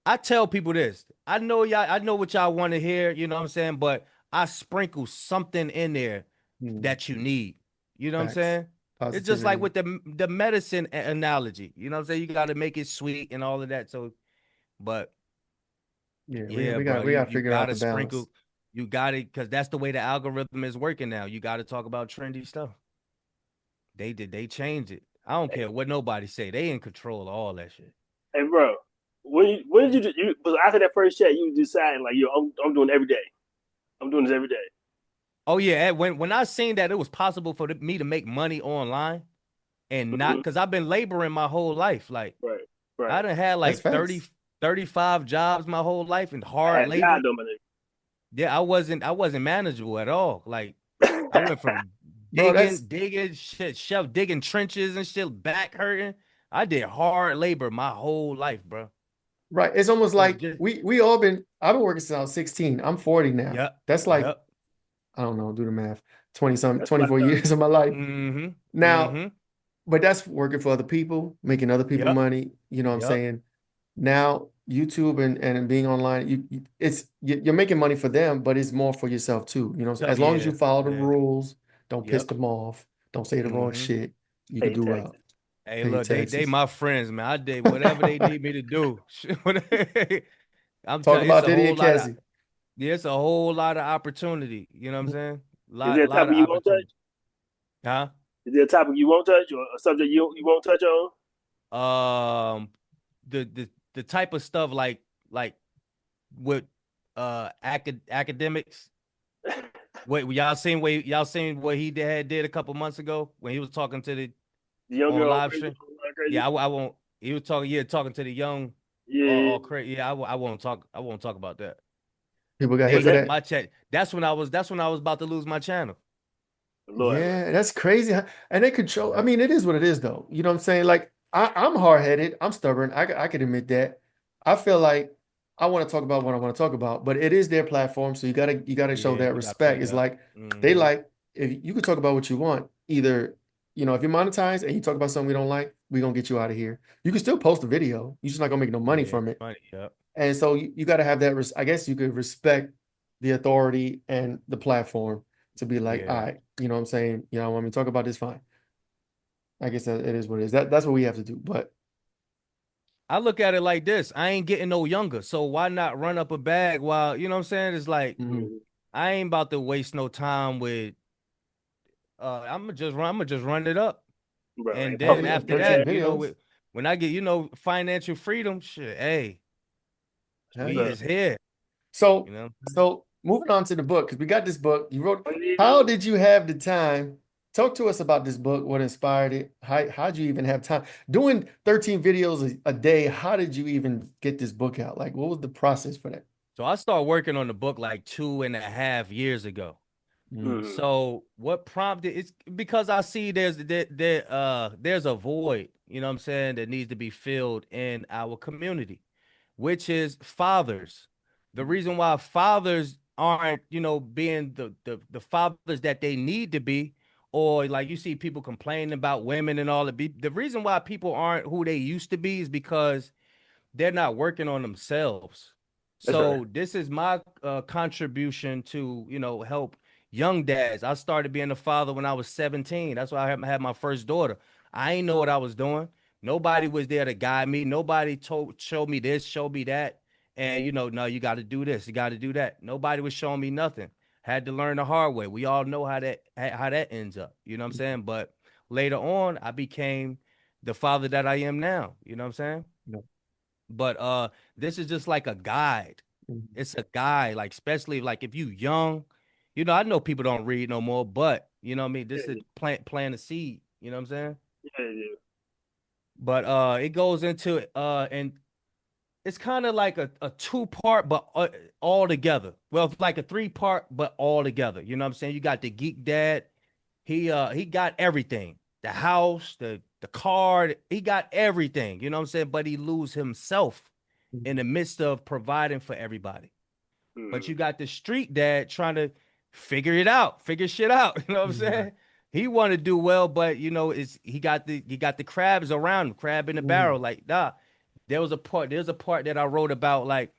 I tell people this. I know y'all. I know what y'all want to hear. You know what I'm saying. But I sprinkle something in there Hmm, that you need. You know what I'm facts, saying? It's just like positivity. with the medicine analogy. You know what I'm saying? You got to make it sweet and all of that. So, but Yeah, we yeah, we got bro, we got to you figure out gotta the balance. sprinkle. You got it because that's the way the algorithm is working now. You got to talk about trendy stuff. They change it. I don't care what nobody say. They in control of all that shit. hey, bro, when did you but after that first chat you decided like yo I'm doing it every day. I'm doing this every day. Oh yeah, when I seen that it was possible for me to make money online and not Mm-hmm. because I've been laboring my whole life. Like Right. Right. I done had That's like facts. 35 jobs my whole life and I hard had a job labor. though, my nigga. Yeah, I wasn't manageable at all. Like I went from Bro, that's digging shit, chef digging trenches and shit, back hurting. I did hard labor my whole life, bro. right. It's almost So like just we all been I've been working since I was 16. I'm 40 now. yep, That's like, yep. I don't know, do the math. 20 some That's my 24 third. years of my life. Mm-hmm. Now, Mm-hmm. but that's working for other people, making other people Yep. money. You know what I'm Yep. saying? Now, YouTube and being online, you're making money for them, but it's more for yourself too. You know, So as long as you yeah, follow the yeah. rules, don't piss Yep. them off, don't say the wrong Mm-hmm. shit, you could Pay do well. taxes. Hey, Pay look, they taxes. my friends, man. I did whatever they need me to do. I'm Talk telling it's about a Diddy whole and lot of Cassie. yeah, it's a whole lot of opportunity. You know what I'm saying? Is there a Lot topic of you won't touch? opportunity. Huh? Is there a topic you won't touch or a subject you won't touch on? Um the type of stuff like with academics. Wait, y'all seen what he did a couple months ago when he was talking to the The young on girl live crazy, stream? crazy. Yeah, I won't. He was talking, yeah, talking to the young, Yeah. all crazy. Yeah, I won't talk. I won't talk about that. People got They hit for hit that. my check. That's when I was about to lose my channel. Lord have mercy. Yeah, that's crazy. And they control. I Yeah, mean, it is what it is, though. You know what I'm saying? Like, I'm hard-headed. I'm stubborn. I could admit that. I feel like I want to talk about what I want to talk about, but it is their platform, so you gotta show yeah, that you got to pay. respect. It's Yep. like they Mm-hmm. like if you can talk about what you want. Either if you monetize and you talk about something we don't like, we're gonna get you out of here. You can still post a video. You're just not gonna make no money Yeah, from it. funny. Yep. And so you got to have that. I guess you could respect the authority and the platform to be like, all Yeah. right, you know what I'm saying? You know, when we talk about this, fine. I guess that it is what it is. That's what we have to do. But I look at it like this. I ain't getting no younger, so why not run up a bag while you know what I'm saying? It's like mhm, Mhm. I ain't about to waste no time with. I'm gonna just run it up, Bro, and ain't oh then popping yeah, no after 13 that, bag. videos. when I get financial freedom, shit, hey, Hell we yeah. is here. So You know. so moving on to the book because we got this book. You wrote. What it How is, did you have the time? Talk to us about this book. What inspired it? How'd you even have time doing 13 videos a day? How did you even get this book out? Like, what was the process for that? So I started working on the book like 2.5 years ago. Mhm, mm, So what prompted it's because I see there's a void, you know what I'm saying, that needs to be filled in our community, which is fathers. The reason why fathers aren't, being the fathers that they need to be, or like you see people complaining about women and all the reason why people aren't who they used to be is because they're not working on themselves. that's right. So this is my contribution to help young dads. I started being a father when I was 17. That's why I had my first daughter. I ain't know what I was doing. Nobody was there to guide me. Nobody showed me this, showed me that. And no, you got to do this, you got to do that. Nobody was showing me nothing. Had to learn the hard way. We all know how that ends up. You know what I'm saying? But later on, I became the father that I am now. You know what I'm saying? no, But this is just like a guide. mhm, It's a guide, like especially like if you young, I know people don't read no more, but you know what I mean, this is Yeah, plant a seed, you know what I'm saying? yeah, yeah. But it goes into and it's kind of like a two-part but all together. Well, it's like a three-part but all together. You know what I'm saying? You got the geek dad. He got everything. The house, the car, he got everything, you know what I'm saying? But he lose himself mhm, in the midst of providing for everybody. But Mm, you got the street dad trying to figure shit out. You know what I'm mhm, saying? He want to do well, but it's he got the crabs around him, crab in the barrel. mhm, Like, there's a part that I wrote about, like,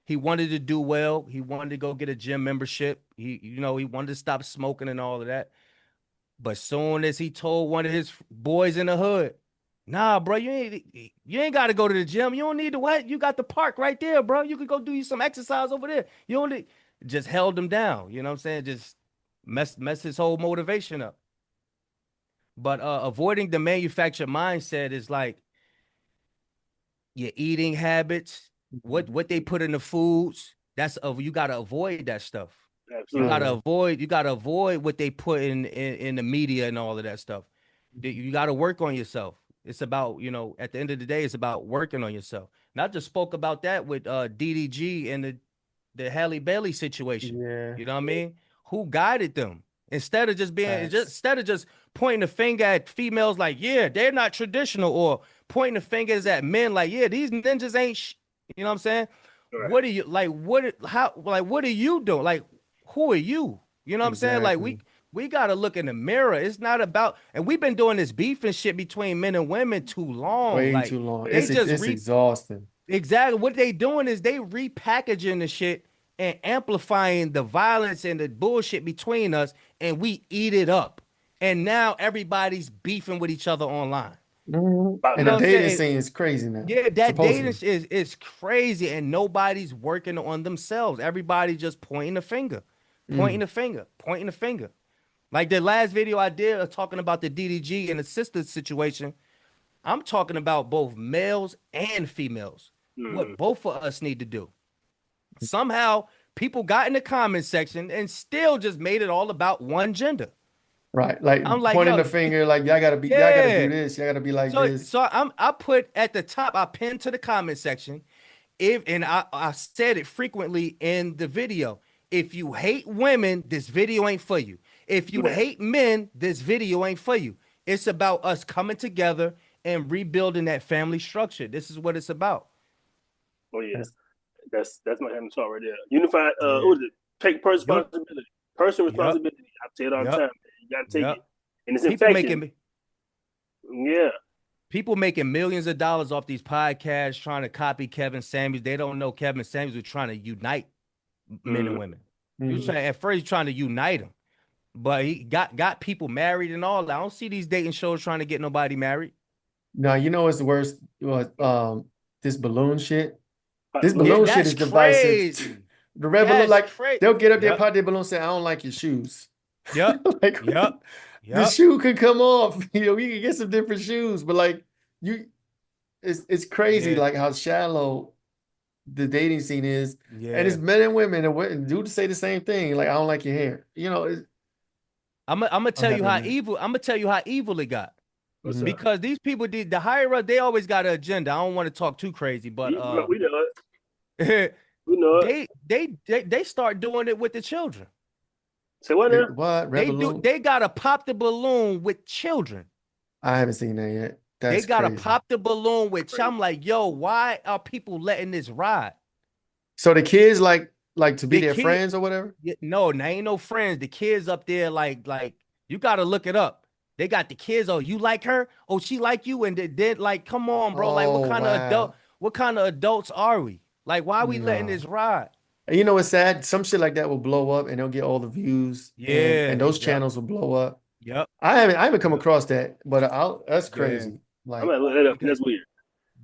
he wanted to do well. He wanted to go get a gym membership. He wanted to stop smoking and all of that. But soon as he told one of his boys in the hood, nah, bro, you ain't got to go to the gym. You don't need to what? You got the park right there, bro. You could go do you some exercise over there. You only just held him down. You know what I'm saying? Just mess his whole motivation up. But avoiding the manufactured mindset is like your eating habits, mhm. what they put in the foods. You gotta avoid that stuff. You Oh absolutely. gotta yeah. avoid you gotta avoid what they put in the media and all of that stuff. You got to work on yourself. It's about, at the end of the day, it's about working on yourself. And I just spoke about that with DDG and the Halle Bailey situation. Yeah, You know what I mean? Who guided them? Instead of facts. instead of just pointing the finger at females like, yeah, they're not traditional, or pointing the fingers at men like, yeah, these ninjas ain't you know what I'm saying? Right. What are you like? What are you doing? Like, who are you? You know what I'm saying? Like, Exactly. we gotta look in the mirror. It's not about, and we've been doing this beef and shit between men and women too long. Way Like, too long. they just It's exhausting. exactly what they doing is they repackaging the shit and amplifying the violence and the bullshit between us, and we eat it up. And now everybody's beefing with each other online. Mhm. About You And the know what I'm nothing. dating saying? scene is crazy now. Yeah, that dating Supposedly. is crazy, and nobody's working on themselves. Everybody just pointing the finger, pointing Mm, the finger, pointing the finger. Like the last video I did talking about the DDG and the sister situation, I'm talking about both males and females. Mm-hmm. What both of us need to do. Somehow, people got in the comment section and still just made it all about one gender. right. Like I'm like, pointing yo, the finger, like y'all gotta do yeah. this, y'all gotta be like So this. so I put at the top, I pinned to the comment section. If and I said it frequently in the video. If you hate women, this video ain't for you. If Do you that. hate men, this video ain't for you. It's about us coming together and rebuilding that family structure. This is what it's about. Oh yeah. That's That's my having talk right there. Unified. Yeah. What is it? Take personal Yep. responsibility. Personal Yep. responsibility. I say it all the time. Yep. Man. You gotta take it, Yep. and it's People infectious. making Yeah. people making millions of dollars off these podcasts trying to copy Kevin Samuels. They don't know Kevin Samuels was trying to unite men and Mm-hmm. women. He was mhm. trying at first, trying to unite them, but he got people married and all that. I don't see these dating shows trying to get nobody married. Now you know what's the worst was this balloon shit. This Yeah, balloon Balloons. shit that's is divisive. crazy. The red balloon, That's like crazy. they'll get up there, Yep. pop their balloon, say, I don't like your shoes. Yep. Like Yep. the Yep. shoe could come off. We can get some different shoes, but like you it's crazy Yeah. like how shallow the dating scene is. And it's Yeah. men and women and dudes say the same thing. Like, I don't like your hair. I'm gonna I'm tell you happy how on that. evil. I'm gonna tell you how evil it got. What's Mhm. up? Because these people did the higher up, they always got an agenda. I don't want to talk too crazy, but We know it. they We know it. they start doing it with the children. Say what now? What? Red balloon? They gotta pop the balloon with children. I haven't seen that yet. They That's gotta crazy. pop the balloon with Crazy. I'm like, yo, why are people letting this ride? So the kids like to be The their kid, friends or whatever? no, there ain't no friends. The kids up there, like you gotta look it up. They got the kids. Oh, you like her? Oh, she like you? And they like, come on, bro. Like, Oh, wow. what kind of adults are we? Like, why are we letting No. this ride? And you know what's sad? Some shit like that will blow up and they'll get all the views and Yeah. those Yep. channels will blow up. Yep. I haven't come Yep. across that, but that's Yeah. crazy. I'm Like gonna look that up. Because That's weird.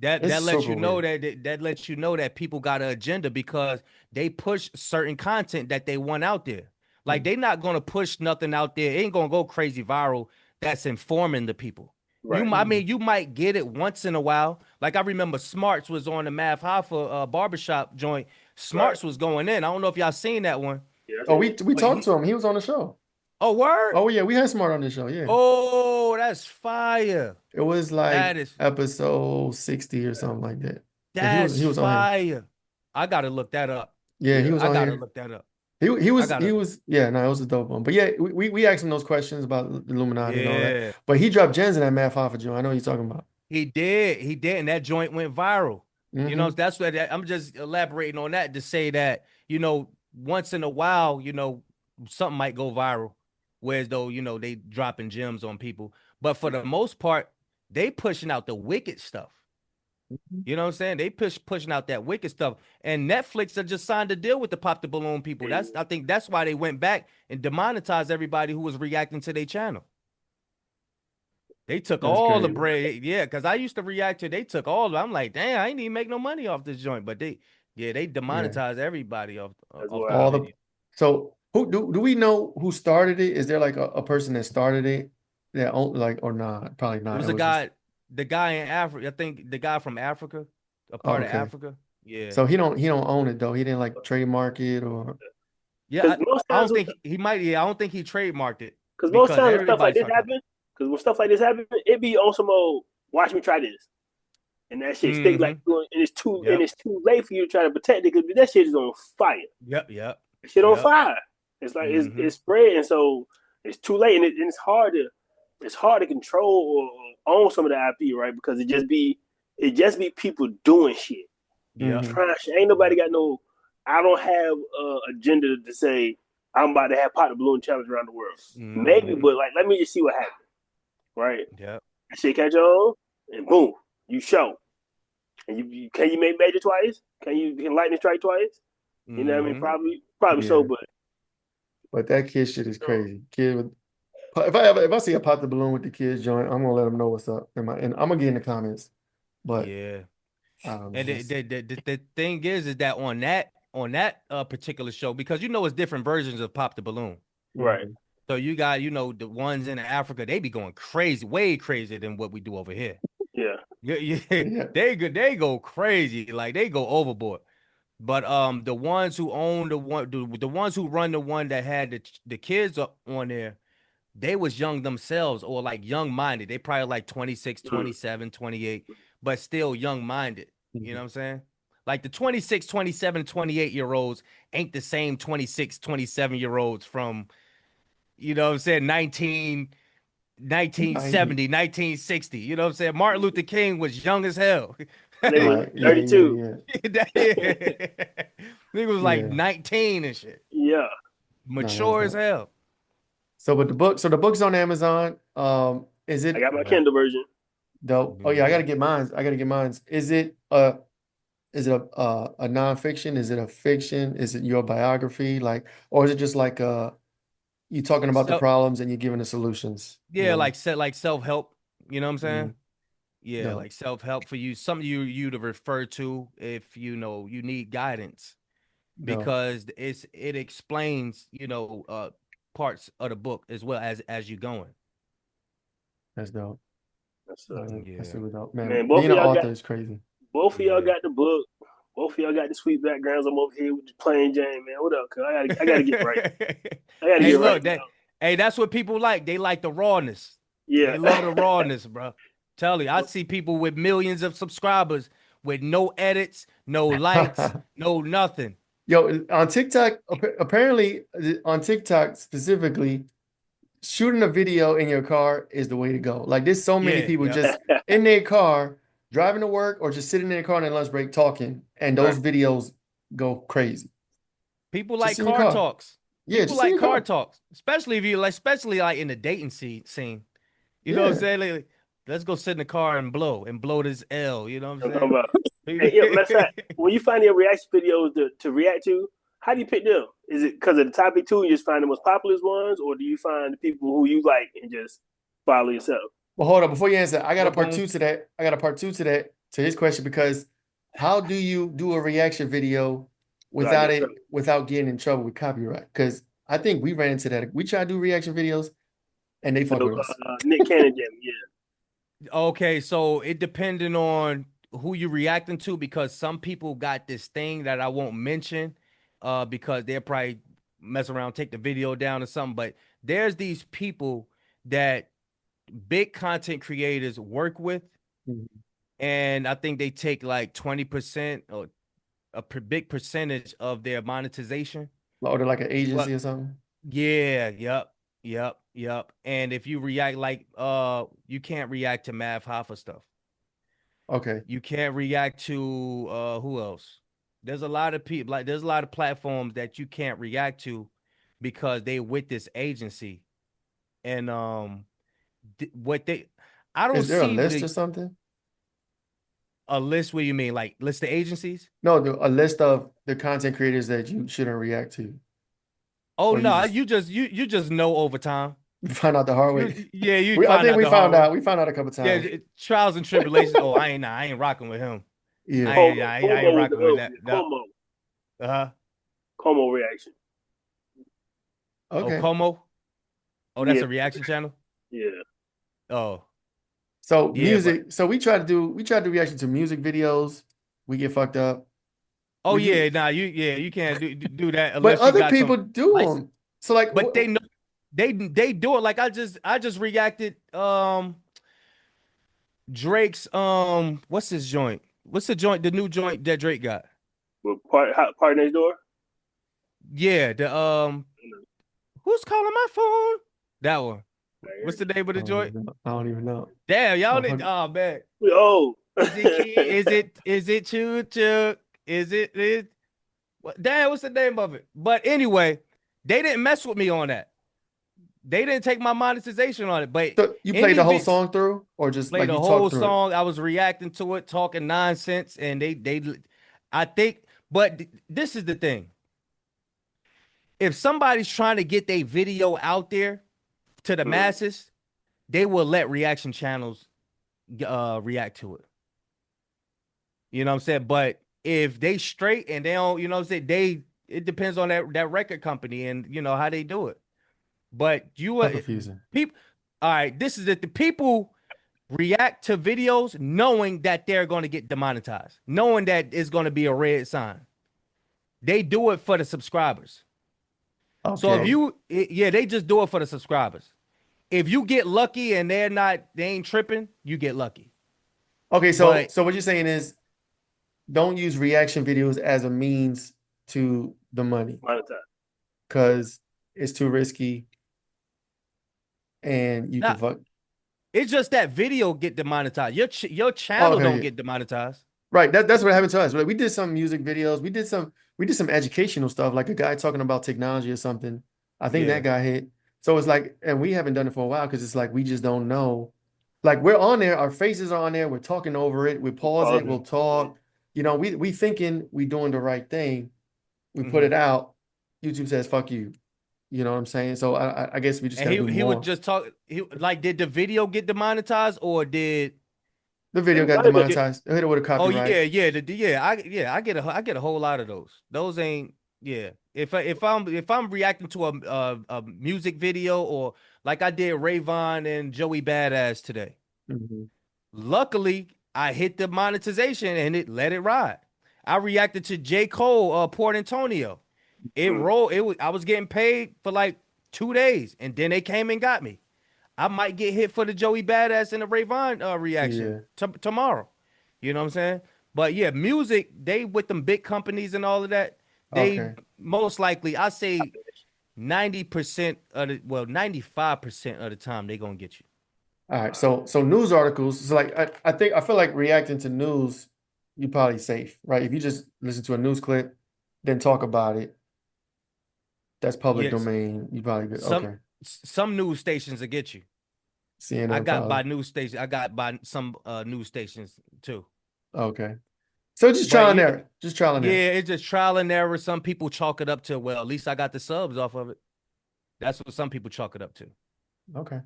it's that lets super you know weird. that lets you know that people got an agenda because they push certain content that they want out there. Like, Mm. they not gonna push nothing out there. It ain't gonna go crazy viral that's informing the people. Right. I mean, you might get it once in a while. Like, I remember Smarts was on the Math Hoffa barbershop joint. Right. Smarts was going in. I don't know if y'all seen that one, Yeah. I Oh, seen it. we but talked to him. He was on the show. oh, word. Oh yeah, we had Smart on this show. Yeah. Oh, that's fire. It was like That is episode 60 or something like that. But that's he was on here. fire. I gotta look that up. Yeah, he Yeah. was I on gotta here. look that up. I He gotta. was yeah, no, it was a dope one. But yeah, we asked him those questions about the Illuminati and all that. Yeah, But he dropped gems in that Math Hoffa joint. I know what you're talking about. he did. He did, and that joint went viral. You know, Hmm. that's what I'm just elaborating on that to say that, once in a while, something might go viral, whereas though, they dropping gems on people. But for the most part, they pushing out the wicked stuff. You know what I'm saying? They pushing out that wicked stuff. And Netflix had just signed a deal with the Pop the Balloon people. I think that's why they went back and demonetized everybody who was reacting to their channel. They took That's all the crazy. bread. Yeah, because I used to react to they took all of it. I'm like, damn, I ain't even make no money off this joint. But they Yeah. demonetized everybody That's off them wild. All the videos. so who do we know who started it? Is there like a person that started it? Yeah, like or not? Probably It not. was It was just the guy in Africa. I think the guy from Africa, a oh, part of okay. Africa. Yeah. So he don't own it though. He didn't like trademark it or Yeah, Because most I times, don't think he might. Yeah, I don't think he trademarked it because most because times when stuff everybody like this started. happen, because when stuff like this happen, it be on some old Watch me try this. And that shit stick like Mm-hmm. and Yep. it's too late for you to try to protect it because that shit is on fire. Yep. Yep. That shit on Yep. fire. It's like Mm-hmm. it's spread, and so it's too late, and it's hard to control or own some of the IP, right? Because it just be people doing shit, Yep. Hmm. trying shit. Ain't nobody Yep. got no. I don't have a agenda to say I'm about to have pot the balloon challenge around the world. Maybe, Mm-hmm. but like let me just see what happens, right? Yep. That shit catch on, and boom, you show. And can you make major twice? Can lightning strike twice? You know what I mean? Mm-hmm. Probably so, Yeah, but but that kid shit is um, crazy. Kid with if I see a pop the balloon with the kids joint, I'm gonna let them know what's up. And I'm gonna get in the comments. But Yeah. I don't And know. It's, the thing is that on that particular show, because it's different versions of Pop the Balloon. right. mhm. So you got, the ones in Africa, they be going crazy, way crazier than what we do over here. Yeah. Yeah, yeah, Yeah, they go crazy, like they go overboard. But the ones who own the ones who run the one that had the kids on there, they was young themselves or like young minded. They probably like 26, Mm. 27, 28, but still young minded. You know mhm. what I'm saying? Like the 26, 27, 28 year olds ain't the same 26, 27 year olds from, what I'm saying, 90. 1970, 1960. You know what I'm saying? Martin Luther King was young as hell. And they was Right. Yeah, yeah, 32. yeah. Nigga was like Yeah. 19 and shit. Yeah. No, that's Mature as dope. hell. So the book's on Amazon. Is I it got my Yeah. Kindle version. dope? Oh yeah, I Hmm. gotta get mine. I gotta get mine. Is it a nonfiction? Is it a fiction? Is it your biography? Like, or is it just like you talking about the So problems and you're giving the solutions, you yeah, know? like self-help, you know what I'm saying? Mhm. Yeah, Dope, like self-help for you, something you to refer to if you need guidance dope. because it explains, parts of the book as well as you going. That's dope. That's That's Yeah. super dope. Man, man. being an author is crazy. Both of y'all Yeah. got the book. Both of y'all got the sweet backgrounds. I'm over here with the plain Jane, man. What up? Cause I gotta get right. I gotta Hey, get right, look, man. that's what people like. They like the rawness. Yeah. They love the rawness, bro. Tell you, I see people with millions of subscribers with no edits, no lights, no nothing. Yo, on TikTok, apparently on TikTok specifically, shooting a video in your car is the way to go. Like there's so many Yeah, people yep. just in their car driving to work or just sitting in their car on their lunch break talking, and Right. those videos go crazy. People Just like in your car car. talks. Yeah, People just in like your car car. talks, especially if you like, especially like in the dating scene. You know what I'm Yeah. saying? Like, let's go sit in the car and blow this L. You know what I'm talking about. I'm Hey, yeah, matter of saying? fact, when you find your reaction videos to react to, how do you pick them? Is it because of the topic too? You just find the most popular ones, or do you find the people who you like and just follow yourself? Well, hold on. Before you answer, I got a What part boom? two to that. I got a part two to that to his question because how do you do a reaction video Without getting in trouble. without getting in trouble with copyright? Because I think we ran into that. We try to do reaction videos and they fuck The with us. Nick Cannon Jam, yeah. Okay, so it depending on who you reacting to because some people got this thing that I won't mention because they'll probably mess around, take the video down or something. But there's these people that big content creators work with, Mhm. and I think they take like 20% or big percentage of their monetization. Or they're like an agency But or something. yeah, yep. And if you react like you can't react to Mav Hoffa stuff. Okay. You can't react to who else? There's a lot of people like there's a lot of platforms that you can't react to because they with this agency. And what they I don't Is there a see list or something? a list what you mean like list of agencies? No, a list of the content creators that you shouldn't react to, Oh or you no, just you just know over time. find out the hard way. Yeah, you I find think out we the hard found way. out. We found out a couple Yeah, times. trials and tribulations. Oh, I ain't rocking with him. Yeah. I ain't Como was the rocking with other that. one. No. Uh-huh. Como reaction. Oh, Okay. Como. Oh, that's Yeah, a reaction channel. yeah. Oh, So yeah, but music. So we try to do reaction to music videos. We get fucked up. oh We yeah, do, nah, you can't do that but unless you other got some people do license. them. So like, But they know they do it. Like I just reacted. Drake's what's his joint? What's the joint? The new joint that Drake got? But part next door. Yeah, the who's calling my phone? That one. What's the name of I the don't joint? even know. I don't even know. Damn, y'all Oh, did. fuck. Oh man, Oh, is it key? Is it choo choo? Is damn, what's the name of it? But anyway, they didn't mess with me on that. They didn't take my monetization on it. But So you played any the whole Vince song through, or just played like the you whole talked through it? song, I was reacting to it, talking nonsense, and I think. But this is the thing: if somebody's trying to get their video out there to the mm, masses, they will let reaction channels react to it. You know what I'm saying? But if they straight and they don't, you know what I'm saying, it depends on that record company and you know how they do it. But you So confusing. people all right, this is it. The people react to videos knowing that they're going to get demonetized, knowing that it's going to be a red sign. They do it for the subscribers. So if Okay. you yeah, they just do it for the subscribers. If you get lucky and they ain't tripping, you get lucky. Okay. So But so what you're saying is don't use reaction videos as a means to the money monetize. because it's too risky and you can not fuck. it's just that video get demonetized. Your Oh, channel don't okay. get demonetized. Right. That's what happened to us. Like, we did some music videos. We did some educational stuff, like a guy talking about technology or something. I think that Yeah. got hit. So it's like, and we haven't done it for a while because it's like we just don't know. Like we're on there, our faces are on there, we're talking over it, we pause it, Pausing. we'll talk. We thinking we doing the right thing. We put Hmm. it out. YouTube says fuck you. You know what I'm saying? So I guess we just And got to do he would more. just talk. Like, did the video get demonetized or did? The video got Gotta be. demonetized. They hit it with a Oh copyright. yeah. I get a whole lot of those. Those ain't yeah. If I'm reacting to a music video or like I did Rayvon and Joey Badass today. Mhm. Luckily, I hit the monetization and it let it ride. I reacted to J. Cole, Port Antonio. It Mm, rolled. I was getting paid for like 2 days, and then they came and got me. I might get hit for the Joey Badass and the Rayvon reaction Yeah. tomorrow. You know what I'm saying? But yeah, music, they with them big companies and all of that, they Okay. most likely, I say 90% of the, well, 95% of the time they gonna get you. All right, so news articles. So like I feel like reacting to news, you're probably safe, right? If you just listen to a news clip, then talk about it, that's public Yes, domain. You probably good. some Okay, some news stations will get you. CNN probably. I got by some news stations too. Okay, so just But trial and yeah, error. Just trial and error. yeah, it's just trial and error. Some people chalk it up to, well, at least I got the subs off of it. That's what some people chalk it up to. Okay, all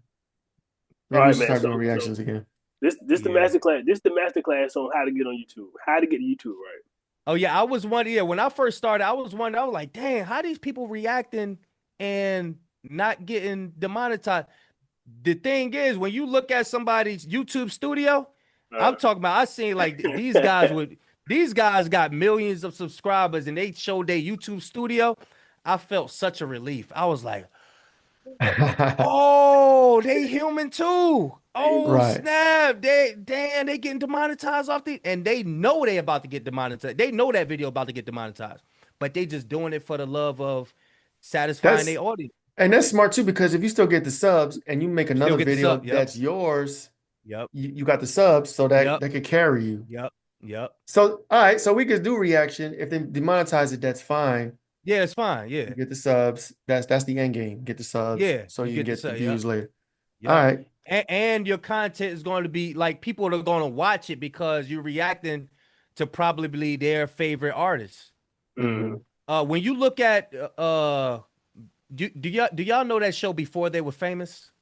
maybe we right, should man. start So doing so reactions again. this the Yeah. master class. This the master class on how to get on YouTube. How to get to YouTube right. Oh yeah, I was wondering. Yeah, when I first started, I was wondering. I was like, "Dang, how these people reacting and not getting demonetized?" The thing is, when you look at somebody's YouTube studio, I'm talking about. I seen like these guys got millions of subscribers, and they showed their YouTube studio. I felt such a relief. I was like, "Oh, they human too." Oh Right. snap! They getting demonetized off and they know they about to get demonetized. They know that video about to get demonetized, but they just doing it for the love of satisfying That's their audience. and that's smart too because if you still get the subs and you make Still another get the video sub. Yep. that's yours, Yep. you got the subs, so that Yep. that could carry you. Yep. Yep. So, all right, so we could do reaction. If they demonetize it, that's fine. Yeah, it's fine. You Yeah. get the subs. That's the end game. Get the subs Yeah. so You you can get the get the sub. Yep. views later. All Yep. right. And your content is going to be like people are going to watch it because you're reacting to probably their favorite artists. Hmm. When you look at do y'all know that show Before They Were Famous?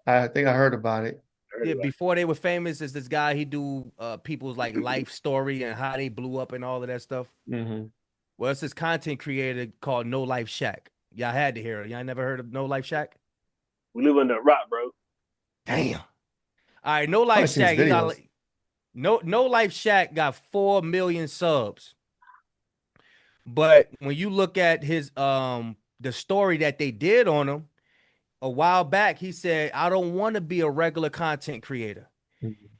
I think I heard about it. Yeah, Before They Were Famous is this guy, he do people's like life story and how they blew up and all of that stuff. Hmm. Well, it's this content creator called No Life Shack. Y'all had to hear it. Y'all never heard of No Life Shack? We live under a rock, bro. Damn. All right, No Probably Life seen his Shack. He got videos. like No Life Shack got 4 million subs. But when you look at his the story that they did on him a while back, he said, "I don't want to be a regular content creator."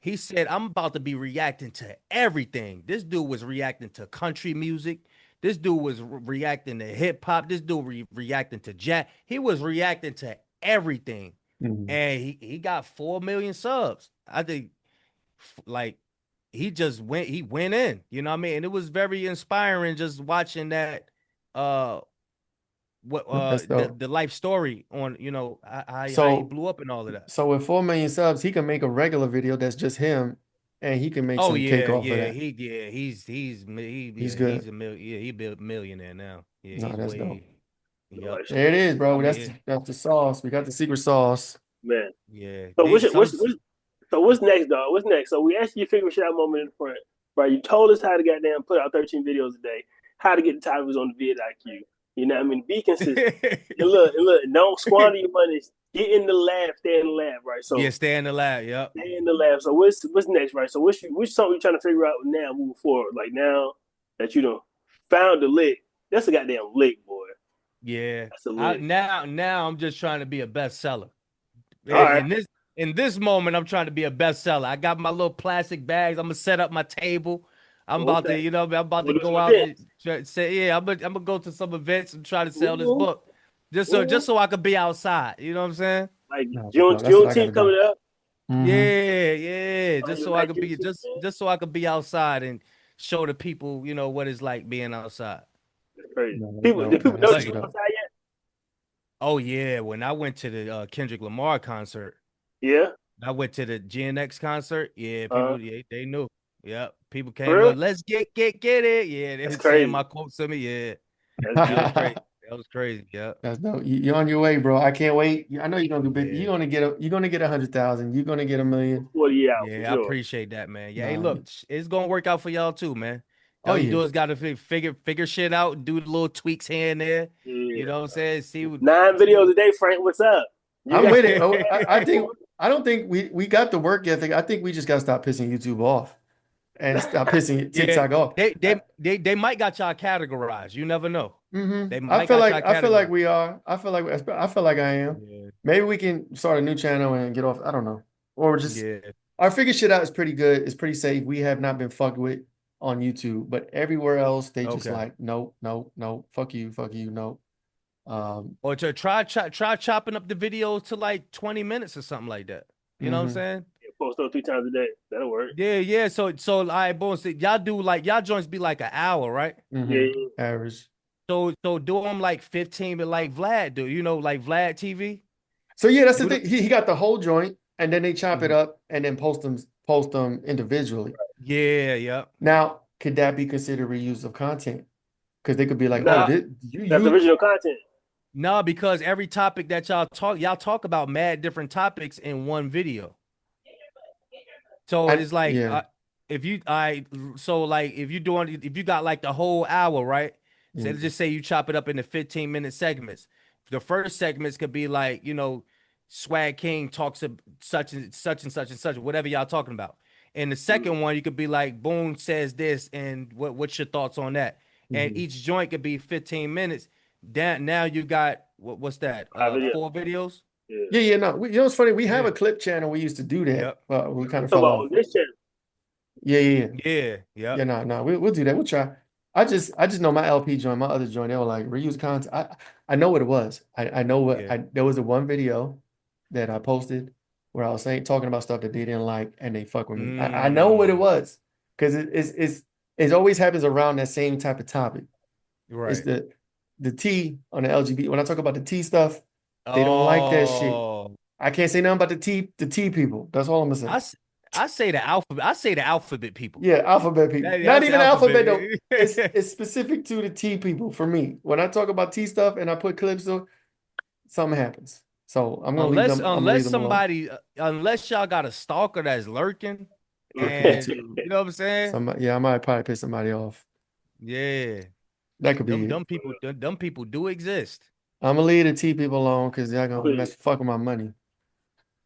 He said, I'm about to be reacting to everything. This dude was reacting to country music. This dude was reacting to hip hop. This dude reacting to jazz. He was reacting to everything. Mhm. And he got 4 million subs. I think like he went in, you know what I mean? And it was very inspiring just watching that uh what That's dope. the life story on, how he So blew up and all of that. so with 4 million subs, he can make a regular video that's just him, and he can make Oh some cake yeah, off of yeah, that. he He's yeah, he's good. a yeah, he built millionaire now. Yeah, No, he's that's dope. way No yep. life There it story. is, I bro. mean, That's the sauce. We got the secret sauce. Man. yeah, So they some what's next, dog? What's next? So we asked you to figure shit out moment in the front. Right. You told us how to goddamn put out 13 videos a day, how to get the titles on the vidIQ. You know what I mean? Be consistent. And look, don't squander your money. Get in the lab, stay in the lab, right? yeah, So stay in the lab. Yep. stay in the lab. So what's next, right? So which something you trying to figure out now moving forward? Like now that you know found the lick. That's a goddamn lick, boy. Yeah. That's a I lick. now I'm just trying to be a bestseller. All right. In this moment, I'm trying to be a bestseller. I got my little plastic bags. I'm gonna set up my table. I'm about to, Okay. I'm about to We'll do some go out and events. say, yeah, I'm gonna go to some events and try to sell this Ooh, book, just ooh. so I could be outside. You know what I'm saying? Like No, for sure. That's what I got to Juneteenth do. coming up. Hmm. Yeah, yeah. Find Just your so I Nike could be Juneteenth, man. just so I could be outside and show the people, what it's like being outside. That's crazy. No, that's People, do dope, man. people That's know that But you super was dope. outside yet? oh yeah, when I went to the Kendrick Lamar concert. Yeah. I went to the GNX concert. Yeah, Uh, people, they knew. Yep, people for came real? up. Let's get it. Yeah, they That's were saying crazy. my quotes to me. Yeah, That's that was good. crazy. That was crazy. Yep. That's dope. You're on your way, bro. I can't wait. I know you're gonna do big. Yeah. You're gonna get 100,000. You're gonna get a million. 40 out for Yeah, I sure. appreciate that, man. Yeah, hey, No. look, it's gonna work out for y'all too, man. Oh All you yeah. do is gotta figure shit out, do the little tweaks here and there. You Yeah. know what I'm saying? See what 9 videos a day, Frank. What's up? You I'm got with it. Oh, I think I don't think we got the work ethic. I think we just gotta stop pissing YouTube off and stop pissing yeah, TikTok off. they might got y'all categorized. You never know. They I might feel got like y'all I feel like categorized. we are. I feel like I am. Yeah, Maybe we can start a new channel and get off. I don't know. Or just yeah. our figure shit out is pretty good. It's pretty safe. We have not been fucked with on YouTube, but everywhere else they just Okay. like no, no, no. Fuck you, no. Or to try chopping up the videos to like 20 minutes or something like that. You know what I'm hmm saying? post those 3 times a day. That'll work. Yeah, yeah. So all right, boom. So y'all do like y'all joints be like an hour, right? Yeah, hmm yeah. Average. So do them like 15, but like Vlad do, like Vlad TV? So yeah, that's the Do the thing. He got the whole joint, and then they chop it Mhm. up and then post them individually. Yeah, yeah. Now, could that be considered reuse of content? Because they could be like, oh, Nah, this, you That's you original content. nah, because every topic that y'all talk about mad different topics in one video. So I it's like yeah. if you I so like if you got like the whole hour, right? So Mm-hmm. just say you chop it up into 15-minute segments. The first segments could be like, Swag King talks of such and such and such and such, whatever y'all talking about. And the second one, you could be like, Boone says this, and what's your thoughts on that? And Mm-hmm. each joint could be 15 minutes. Now you got what's that? 5 videos. 4 videos? Yeah. Yeah, yeah, no. You know what's funny? We have Yeah. a clip channel. We used to do that, Yep. but we kind of So fell about off. on this channel. Yeah, yeah, yeah. Yeah. Yeah, Yep. no, no. We'll do that. We'll try. I just know my LP joint, my other joint, they were like reuse content. I know what it was. I know what Yeah. I there was a one video that I posted where I was talking about stuff that they didn't like and they fuck with me. I know what it Mm, was because it always happens around that same type of topic. It's right. the T on the LGBT. When I talk about the T stuff, they don't like that shit. Oh, I can't say nothing about the T people. That's all I'm gonna I, say. s- I say the alphabet. I say the alphabet people. Yeah, alphabet people. I Not say even alphabet though. It's alphabet. it's specific to the T people for me. When I talk about T stuff and I put clips of something happens. So unless I'm gonna leave unless them alone. somebody unless y'all got a stalker that's lurking, That and too. you know what I'm saying? Yeah, I might probably piss somebody off. Yeah, That could be them it. them people them people do exist. I'm gonna leave the T people alone because y'all gonna Please. fuck with my money.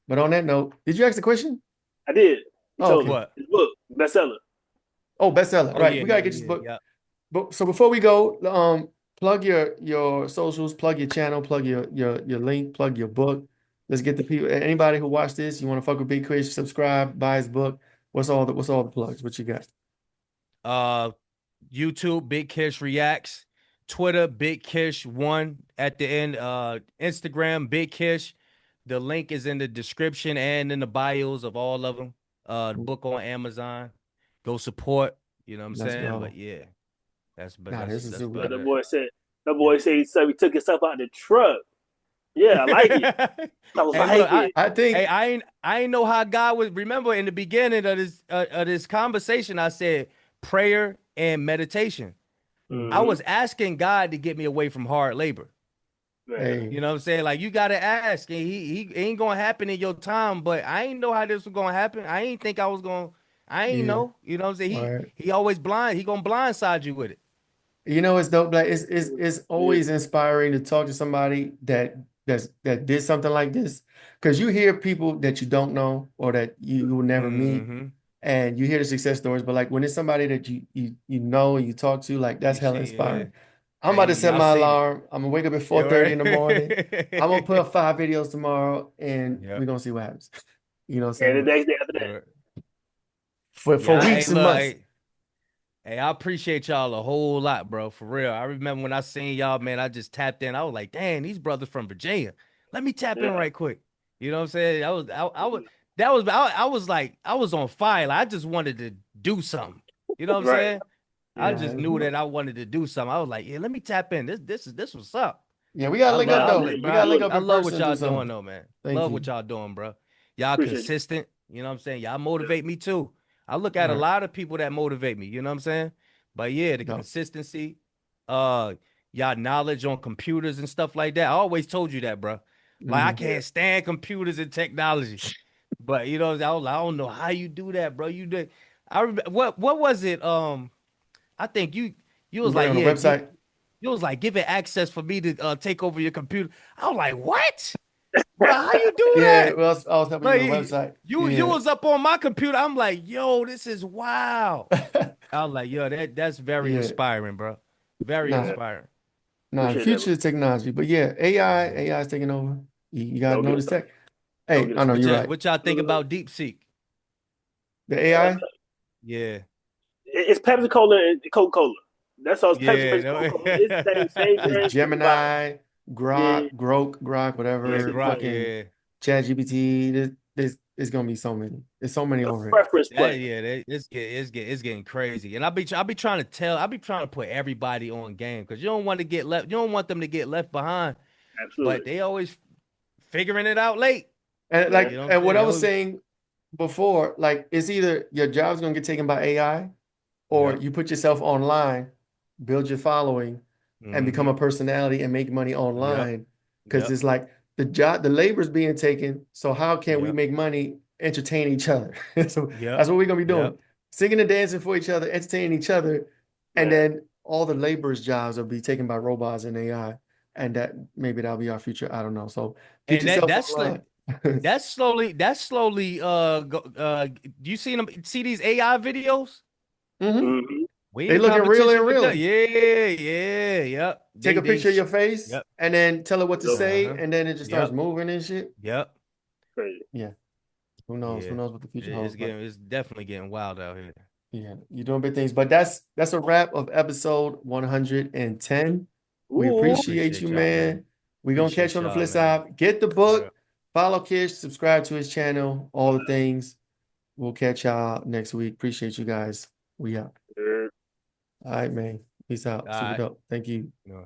But on that note, did you ask the question? I did. He Oh, told me. okay. What? His book, bestseller. Oh, bestseller. Oh Right. yeah, We gotta yeah, get this yeah, book. yeah. But so before we go, plug your socials, plug your channel, plug your link, plug your book. Let's get the people. Anybody who watched this, you want to fuck with BiggKish, subscribe, buy his book. What's all the plugs? What you got? YouTube, BiggKish Reacts. Twitter, BiggKish1 at the end. Instagram, BiggKish. The link is in the description and in the bios of all of them. The book on Amazon. Go support. You know what I'm Let's saying? go. But yeah, Nah, this is super. That about boy said. That boy said he took himself out the truck. Yeah, I like it. it. I Hey, look, like it. I think I ain't know how God was. Remember in the beginning of this conversation, I said prayer and meditation. I was asking God to get me away from hard labor. hey, You know what I'm saying? Like you gotta ask, and he ain't gonna happen in your time. But I ain't know how this was gonna happen. I ain't think I was gonna. I ain't yeah, know. You know what I'm saying? all right. He always blind. He gonna blindside you with it. You know, it's dope. Like it's Yeah. always inspiring to talk to somebody that did something like this, because you hear people that you don't know or that you will never meet, Mm-hmm. and you hear the success stories. But like when it's somebody that you know and you talk to, like that's You hella see, yeah. inspiring. I'm Hey, about to set y'all my seen it. alarm. I'm gonna wake up at Yeah, 4:30 in the morning. I'm gonna put right. up 5 videos tomorrow, and we're Yep. gonna see what happens. You know what I'm And saying? the But next day after that. Right. for Yeah, hey, weeks and look, months. hey, I appreciate y'all a whole lot, bro. For real. I remember when I seen y'all, man, I just tapped in. I was like, dang, these brothers from Virginia. Let me tap in Yeah. right quick. You know what I'm saying? I was like, I was on fire. Like, I just wanted to do something. You know what I'm Right. saying? I Yeah, just knew that I wanted to do something. I was like, yeah, let me tap in. This what's up. yeah, we gotta link up Nah, though. man, We you gotta link doing up it. I in love person what and do y'all doing something. though, man. Thank Love you. what y'all doing, bro. Y'all Appreciate you. consistent. You know what I'm saying? Y'all motivate me too. I look All at a right, lot of people that motivate me. You know what I'm saying? But yeah, the dope. consistency, uh, y'all knowledge on computers and stuff like that. I always told you that, bro. Like I Mhm. Yeah. can't stand computers and technology. But you know, I was like, I don't know how you do that, bro. You did. I remember, what was it? I think you You was put it like, on the yeah, website. you was like, give it access for me to take over your computer. I was like, what? Bro, how you do Yeah, that? well, I was helping you Bro, with the website. you Yeah. was up on my computer. I'm like, yo, this is wow. I was like, yo, that's very Yeah. inspiring, bro. Very Nah, Yeah. inspiring. nah, Appreciate that, bro. future technology. But yeah, AI, Mhm. AI is taking over. You gotta Don't know get this us started. tech. Don't Hey, get I us know started. you're right. What y'all think about DeepSeek? The AI, Yeah. It's Pepsi Cola and Coca Cola. That's all. It's Pepsi Yeah. versus Coca Cola. It's the same it's drink, different vibe. Gemini, Yeah, Grok, Yeah, that's whatever, it. Grok, Play. fucking yeah. ChatGPT. There's gonna be so many. There's so many A over it. preference That play. yeah, it's getting crazy. And I be trying to put everybody on game because you don't want to get left, you don't want them to get left behind, but Absolutely, they always figuring it out late. And man. You know what I'm and saying? what They I was always, saying before, like it's either your job's gonna get taken by AI, or yep. you put yourself online, build your following, and become Mm-hmm. a personality and make money Yep. online. Because Yep. it's like the labor's being taken. So how can we Yep. make money entertain each other? So Yep. that's what we're gonna be doing. Yep. Singing and dancing for each other, entertaining each other, and Man, then all the laborers' jobs will be taken by robots and AI. And that maybe that'll be our future. I don't know. So get And yourself online. that's slowly do you see these AI videos? Hmm. hmm We They in looking real competition and with them. real. Yeah, yep. Take a picture of your face Yep. and then tell it what to say, Uh-huh. and then it just starts Yep. moving and shit. Yep. crazy. Yeah, who knows? Who Yeah. knows what the future holds? But It's definitely getting wild out here. yeah, you're doing big things. But that's a wrap of episode 110. We Ooh, appreciate you, Appreciate y'all, man. man. We're gonna catch Appreciate you on the y'all, flip man. side. Get the For real. book, follow Kish, subscribe to his channel, all the things. We'll catch y'all next week. Appreciate you guys. We out. man. All right, man. Peace All out. Super right. dope. Thank you. You know.